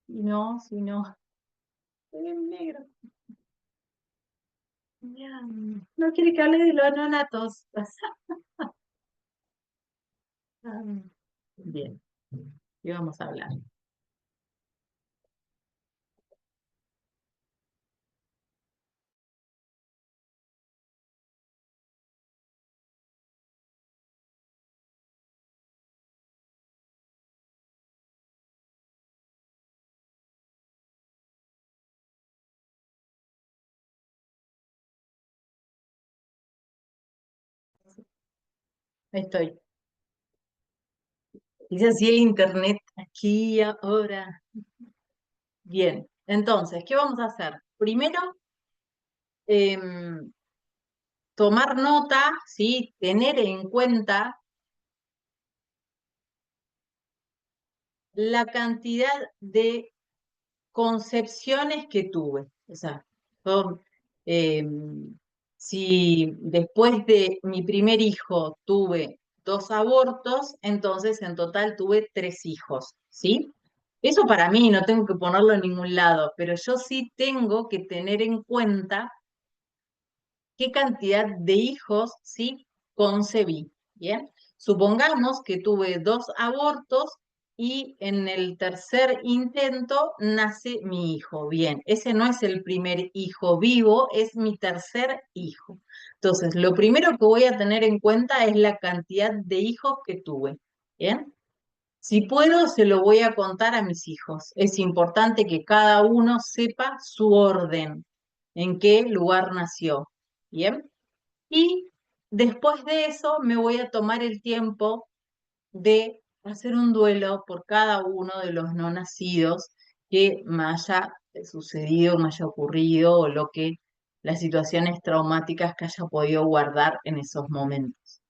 [SPEAKER 1] Y no, si no, estoy en negro. Ya, no quiere que hable de los nonatos. Bien, y vamos a hablar. Ahí estoy. Dice así el internet aquí ahora. Bien, entonces, ¿qué vamos a hacer? Primero, em, tomar nota, ¿sí? Tener en cuenta la cantidad de concepciones que tuve. O sea, yo, eh, si después de mi primer hijo tuve 2 abortos, entonces en total tuve 3 hijos, ¿sí? Eso para mí no tengo que ponerlo en ningún lado, pero yo sí tengo que tener en cuenta qué cantidad de hijos sí concebí. Bien, supongamos que tuve 2 abortos y en el tercer intento nace mi hijo. Bien, ese no es el primer hijo vivo, es mi tercer hijo. Entonces, lo primero que voy a tener en cuenta es la cantidad de hijos que tuve. Bien, si puedo, se lo voy a contar a mis hijos. Es importante que cada uno sepa su orden, en qué lugar nació. Bien. Y después de eso me voy a tomar el tiempo de hacer un duelo por cada uno de los no nacidos que me haya sucedido, me haya ocurrido o lo que las situaciones traumáticas que haya podido guardar en esos momentos.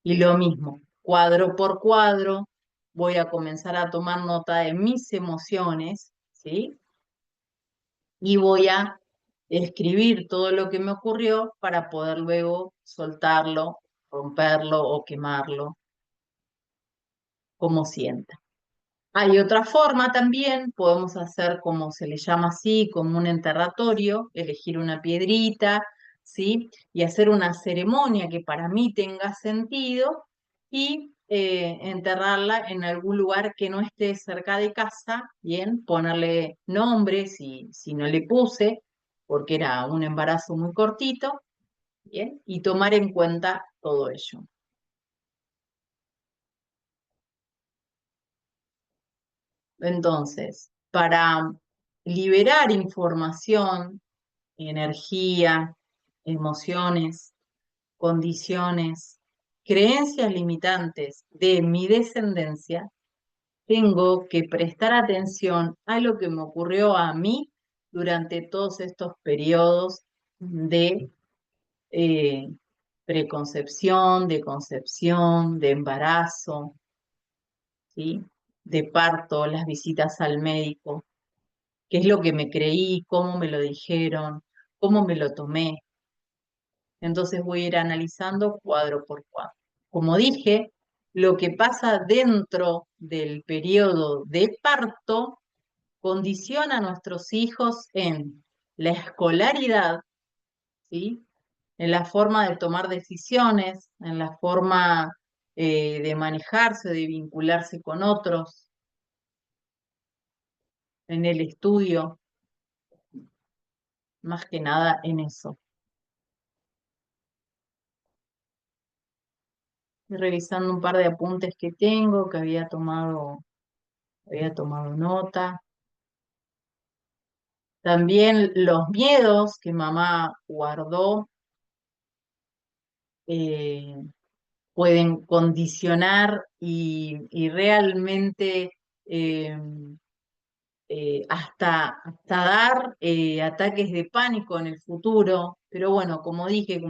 [SPEAKER 1] Y lo mismo, cuadro por cuadro, voy a comenzar a tomar nota de mis emociones, ¿sí? Y voy a escribir todo lo que me ocurrió para poder luego soltarlo, romperlo o quemarlo, como sienta. Hay otra forma también, podemos hacer como se le llama así, como un enterratorio, elegir una piedrita, ¿sí? Y hacer una ceremonia que para mí tenga sentido y enterrarla en algún lugar que no esté cerca de casa, ¿bien? Ponerle nombre si no le puse, porque era un embarazo muy cortito, ¿bien? Y tomar en cuenta todo ello. Entonces, para liberar información, energía, emociones, condiciones, creencias limitantes de mi descendencia, tengo que prestar atención a lo que me ocurrió a mí durante todos estos periodos de eh, preconcepción, de concepción, de embarazo, ¿sí? De parto, las visitas al médico, qué es lo que me creí, cómo me lo dijeron, cómo me lo tomé. Entonces voy a ir analizando cuadro por cuadro. Como dije, lo que pasa dentro del periodo de parto condiciona a nuestros hijos en la escolaridad, ¿sí? en la forma de tomar decisiones, en la forma de manejarse, de vincularse con otros, en el estudio, más que nada en eso. Estoy revisando un par de apuntes que tengo, que había tomado nota. También los miedos que mamá guardó eh, pueden condicionar y realmente eh, hasta dar ataques de pánico en el futuro. Pero bueno, como dije,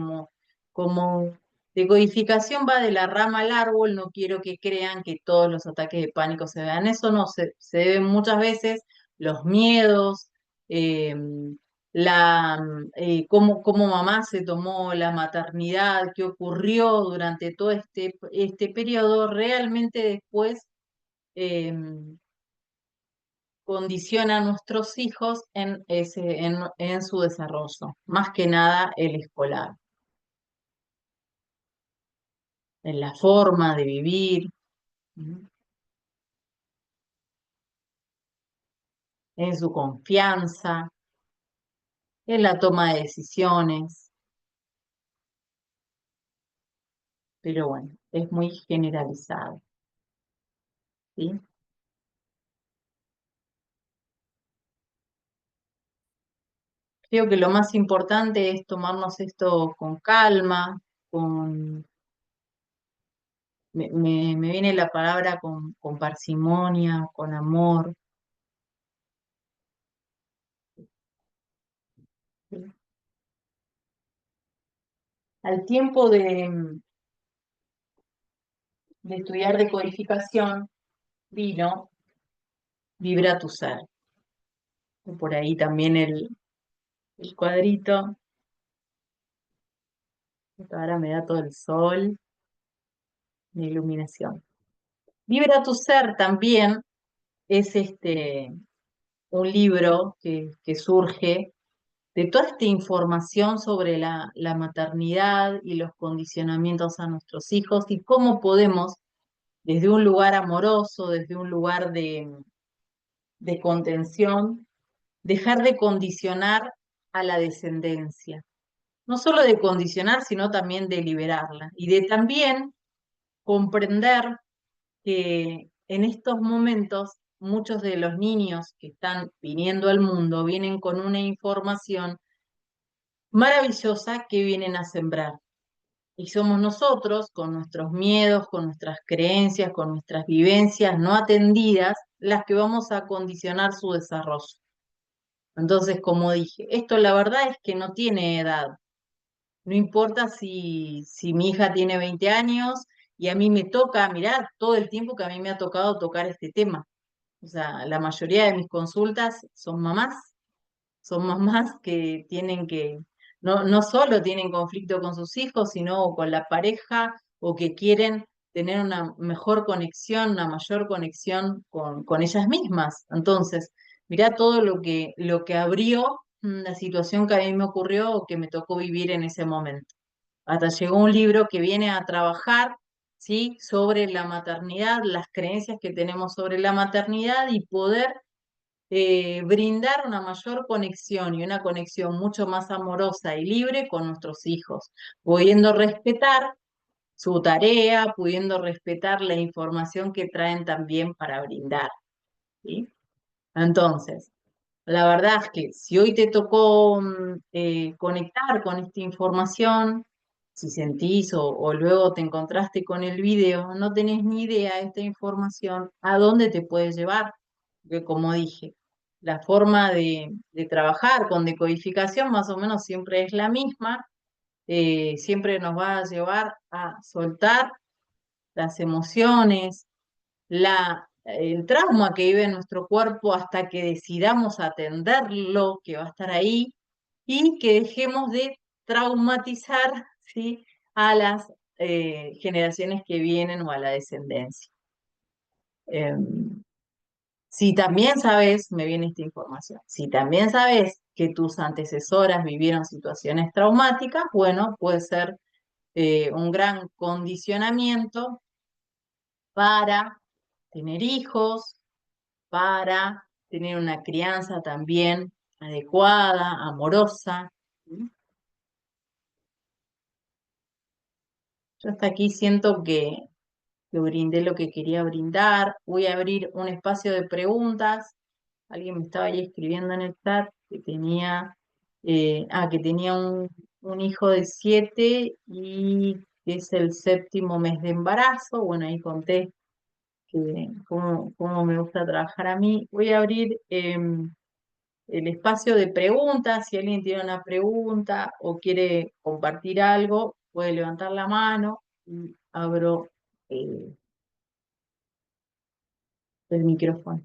[SPEAKER 1] como decodificación va de la rama al árbol, no quiero que crean que todos los ataques de pánico se vean. Eso no se deben muchas veces los miedos, eh, cómo mamá se tomó la maternidad, qué ocurrió durante todo este periodo, realmente después eh, condiciona a nuestros hijos en su desarrollo, más que nada el escolar, en la forma de vivir, ¿m? En su confianza, en la toma de decisiones, pero bueno, es muy generalizado, ¿sí? Creo que lo más importante es tomarnos esto con calma, con, me viene la palabra con parsimonia, con amor, ¿sí? Al tiempo de estudiar decodificación, vino Vibra tu ser. Por ahí también el cuadrito, ahora me da todo el sol, mi iluminación. Vibra tu ser también es un libro que surge de toda esta información sobre la maternidad y los condicionamientos a nuestros hijos y cómo podemos, desde un lugar amoroso, desde un lugar de contención, dejar de condicionar a la descendencia. No solo de condicionar, sino también de liberarla y de también comprender que en estos momentos muchos de los niños que están viniendo al mundo vienen con una información maravillosa que vienen a sembrar. Y somos nosotros, con nuestros miedos, con nuestras creencias, con nuestras vivencias no atendidas, las que vamos a condicionar su desarrollo. Entonces, como dije, esto la verdad es que no tiene edad. No importa si mi hija tiene 20 años y a mí me toca mirar todo el tiempo que a mí me ha tocado tocar este tema. O sea, la mayoría de mis consultas son mamás que tienen no solo tienen conflicto con sus hijos, sino con la pareja o que quieren tener una mejor conexión, una mayor conexión con ellas mismas. Entonces, mirá todo lo que abrió la situación que a mí me ocurrió o que me tocó vivir en ese momento. Hasta llegó un libro que viene a trabajar, ¿sí?, sobre la maternidad, las creencias que tenemos sobre la maternidad y poder brindar una mayor conexión y una conexión mucho más amorosa y libre con nuestros hijos, pudiendo respetar su tarea, pudiendo respetar la información que traen también para brindar, ¿sí? Entonces, la verdad es que si hoy te tocó conectar con esta información, si sentís o luego te encontraste con el video, no tenés ni idea de esta información a dónde te puede llevar. Porque como dije, la forma de trabajar con decodificación más o menos siempre es la misma, siempre nos va a llevar a soltar las emociones, el trauma que vive en nuestro cuerpo hasta que decidamos atenderlo, que va a estar ahí, y que dejemos de traumatizar, ¿sí?, a las generaciones que vienen o a la descendencia. Em, Si también sabes, me viene esta información, si también sabes que tus antecesoras vivieron situaciones traumáticas, bueno, puede ser un gran condicionamiento para tener hijos, para tener una crianza también adecuada, amorosa. ¿Sí? Yo hasta aquí siento que brindé lo que quería brindar. Voy a abrir un espacio de preguntas. Alguien me estaba ahí escribiendo en el chat que tenía, que tenía un hijo de 7 y que es el séptimo mes de embarazo. Bueno, ahí conté que cómo me gusta trabajar a mí. Voy a abrir el espacio de preguntas. Si alguien tiene una pregunta o quiere compartir algo, puede levantar la mano y abro eh, el micrófono.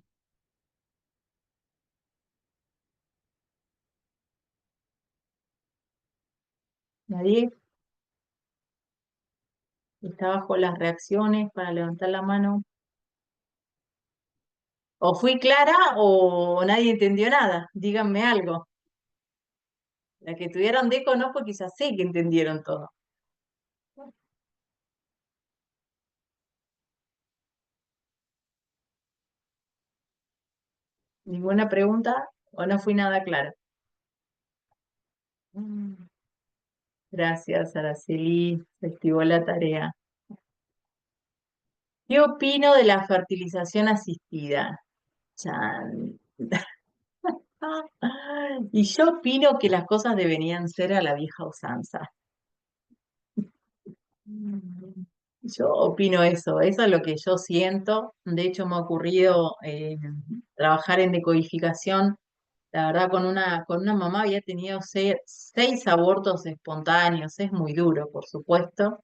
[SPEAKER 1] ¿Nadie está bajo las reacciones para levantar la mano? O fui clara o nadie entendió nada. Díganme algo. Las que tuvieron deco no, porque quizás sé que entendieron todo. ¿Ninguna pregunta o no fui nada clara? Mm, Gracias, Araceli. Se activó la tarea. ¿Qué opino de la fertilización asistida? Chan. Y yo opino que las cosas deberían ser a la vieja usanza. Yo opino eso es lo que yo siento. De hecho, me ha ocurrido trabajar en decodificación. La verdad, con una mamá había tenido 6 abortos espontáneos, es muy duro, por supuesto.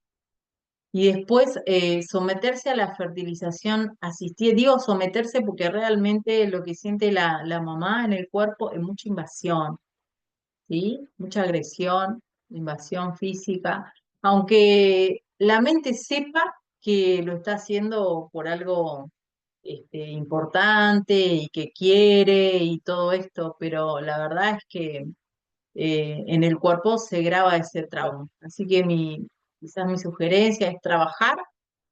[SPEAKER 1] Y después someterse a la fertilización asistida, digo someterse porque realmente lo que siente la mamá en el cuerpo es mucha invasión. ¿Sí? Mucha agresión, invasión física, aunque la mente sepa que lo está haciendo por algo importante y que quiere y todo esto, pero la verdad es que en el cuerpo se graba ese trauma. Así que quizás mi sugerencia es trabajar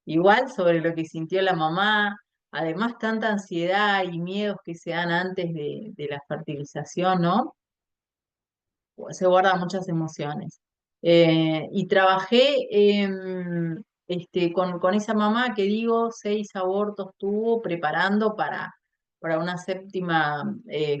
[SPEAKER 1] igual sobre lo que sintió la mamá. Además, tanta ansiedad y miedos que se dan antes de la fertilización, ¿no? Se guardan muchas emociones. Y trabajé con esa mamá que digo, 6 abortos tuvo preparando para una séptima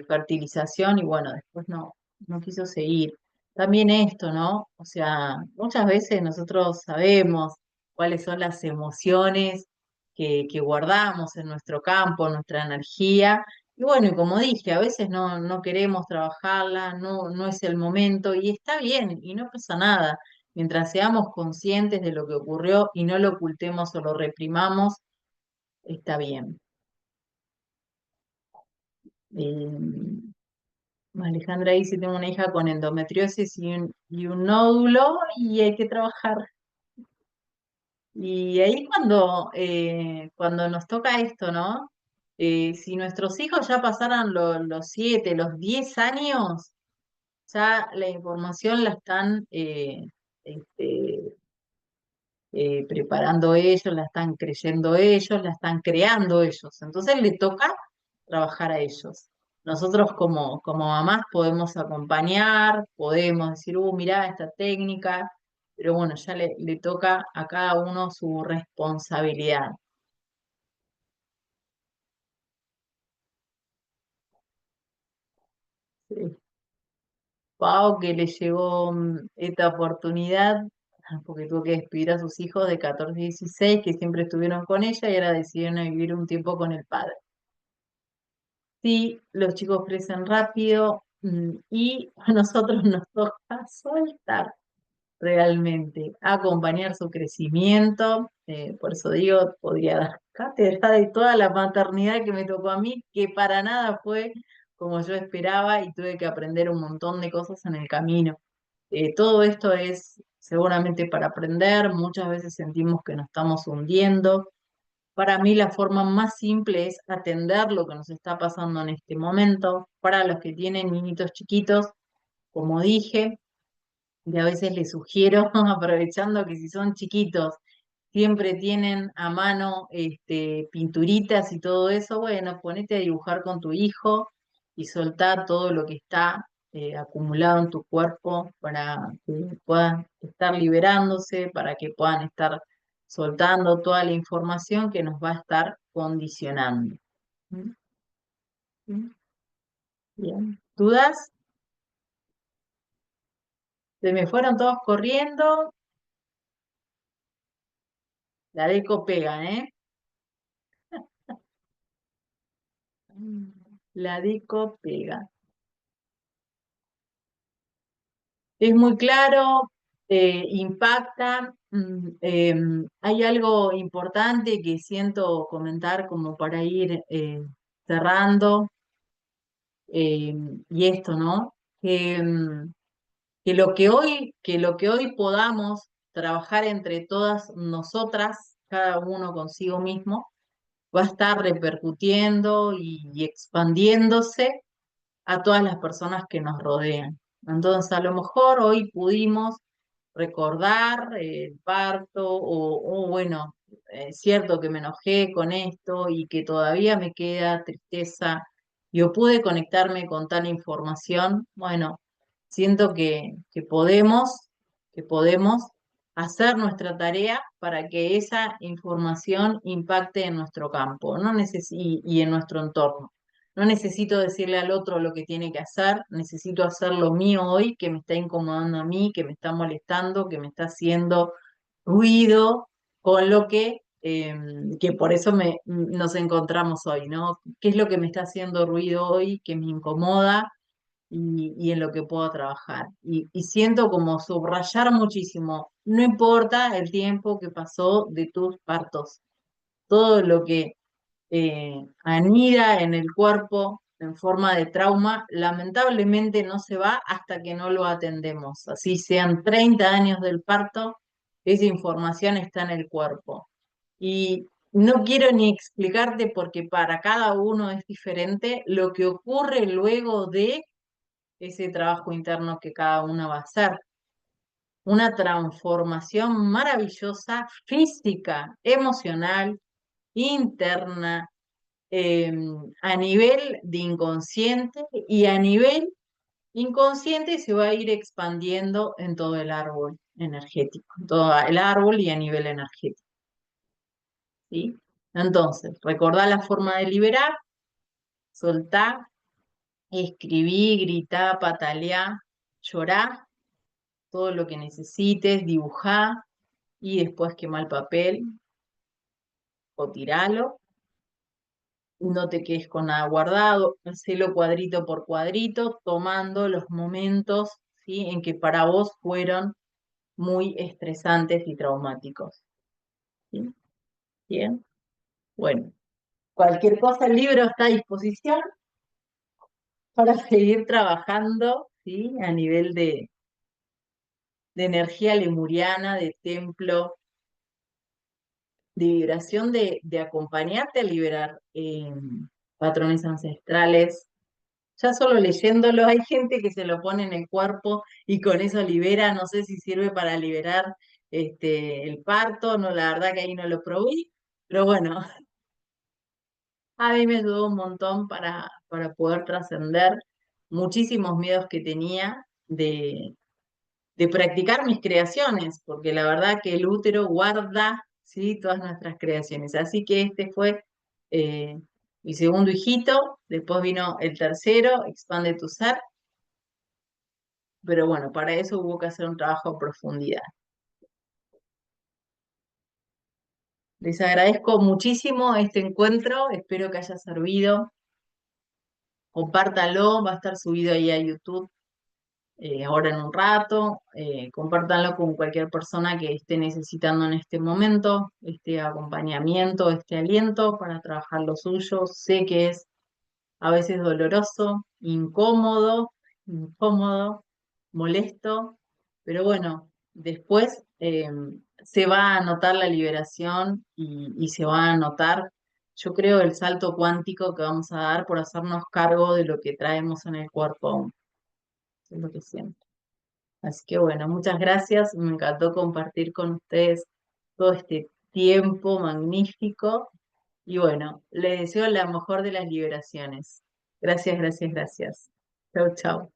[SPEAKER 1] fertilización y bueno, después no quiso seguir. También esto, ¿no? O sea, muchas veces nosotros sabemos cuáles son las emociones que guardamos en nuestro campo, nuestra energía y bueno, y como dije, a veces no queremos trabajarla, no es el momento, y está bien, y no pasa nada. Mientras seamos conscientes de lo que ocurrió y no lo ocultemos o lo reprimamos, está bien. Eh, Alejandra dice, tengo una hija con endometriosis y un nódulo y hay que trabajar. Y ahí cuando nos toca esto, ¿no? Si nuestros hijos ya pasaran los 7, los 10 años, ya la información la están este, preparando ellos, la están creyendo ellos, la están creando ellos. Entonces le toca trabajar a ellos. Nosotros como mamás podemos acompañar, podemos decir, mirá esta técnica, pero bueno, ya le toca a cada uno su responsabilidad. Sí. Pau que le llegó esta oportunidad, porque tuvo que despedir a sus hijos de 14 y 16, que siempre estuvieron con ella y ahora decidieron vivir un tiempo con el padre. Sí, los chicos crecen rápido y a nosotros nos toca soltar realmente, acompañar su crecimiento. Por eso digo, podría dar cátedra de toda la maternidad que me tocó a mí, que para nada fue como yo esperaba y tuve que aprender un montón de cosas en el camino. Todo esto es seguramente para aprender, muchas veces sentimos que nos estamos hundiendo, Para mí la forma más simple es atender lo que nos está pasando en este momento. Para los que tienen niñitos chiquitos, como dije, y a veces les sugiero, aprovechando que si son chiquitos, siempre tienen a mano pinturitas y todo eso, bueno, ponete a dibujar con tu hijo y soltar todo lo que está acumulado en tu cuerpo para que puedan estar liberándose, para que puedan estar soltando toda la información que nos va a estar condicionando. ¿Mm? ¿Mm? Bien. ¿Dudas? Se me fueron todos corriendo. La deco pega, ¿eh? La deco pega. Es muy claro, impacta. Hay algo importante que siento comentar como para ir cerrando, y esto, ¿no? Que, que lo que hoy podamos trabajar entre todas nosotras, cada uno consigo mismo, va a estar repercutiendo y expandiéndose a todas las personas que nos rodean. Entonces, a lo mejor hoy pudimos recordar el parto o bueno, es cierto que me enojé con esto y que todavía me queda tristeza. Yo pude conectarme con tal información. Bueno, siento que podemos hacer nuestra tarea para que esa información impacte en nuestro campo, no y en nuestro entorno. No necesito decirle al otro lo que tiene que hacer, necesito hacer lo mío hoy que me está incomodando a mí, que me está molestando, que me está haciendo ruido, con lo que por eso nos encontramos hoy, ¿no? ¿Qué es lo que me está haciendo ruido hoy, que me incomoda y en lo que puedo trabajar? Y siento como subrayar muchísimo, no importa el tiempo que pasó de tus partos, todo lo que anida en el cuerpo en forma de trauma, lamentablemente no se va hasta que no lo atendemos. Así sean 30 años del parto, esa información está en el cuerpo. Y no quiero ni explicarte porque para cada uno es diferente lo que ocurre luego de ese trabajo interno que cada uno va a hacer. Una transformación maravillosa, física, emocional, interna, eh, a nivel de inconsciente y a nivel inconsciente se va a ir expandiendo en todo el árbol energético, en todo el árbol y a nivel energético, ¿sí? Entonces, recordá la forma de liberar, soltá, escribí, gritá, pataleá, llorá, todo lo que necesites, dibujá y después quemá el papel o tiralo. No te quedes con nada guardado, hacelo cuadrito por cuadrito, tomando los momentos, ¿sí?, en que para vos fueron muy estresantes y traumáticos. ¿Sí? Bien, bueno, cualquier cosa, el libro está a disposición para seguir trabajando, ¿sí?, a nivel de energía lemuriana, de templo, de vibración, de acompañarte a liberar patrones ancestrales. Ya solo leyéndolo, hay gente que se lo pone en el cuerpo y con eso libera, no sé si sirve para liberar el parto, no, la verdad que ahí no lo probé, pero bueno, a mí me ayudó un montón para poder trascender muchísimos miedos que tenía de practicar mis creaciones, porque la verdad que el útero guarda, ¿sí?, todas nuestras creaciones. Así que este fue eh, mi segundo hijito, después vino el tercero, Expande tu Ser. Pero bueno, para eso hubo que hacer un trabajo a profundidad. Les agradezco muchísimo este encuentro, espero que haya servido. Compártanlo, va a estar subido ahí a YouTube ahora en un rato. Compártanlo con cualquier persona que esté necesitando en este momento este acompañamiento, este aliento para trabajar lo suyo. Sé que es a veces doloroso, incómodo, molesto, pero bueno, después eh, se va a notar la liberación y se va a notar, yo creo, el salto cuántico que vamos a dar por hacernos cargo de lo que traemos en el cuerpo aún. Eso es lo que siento. Así que bueno, muchas gracias. Me encantó compartir con ustedes todo este tiempo magnífico. Y bueno, les deseo la mejor de las liberaciones. Gracias, gracias, gracias. Chau, chau.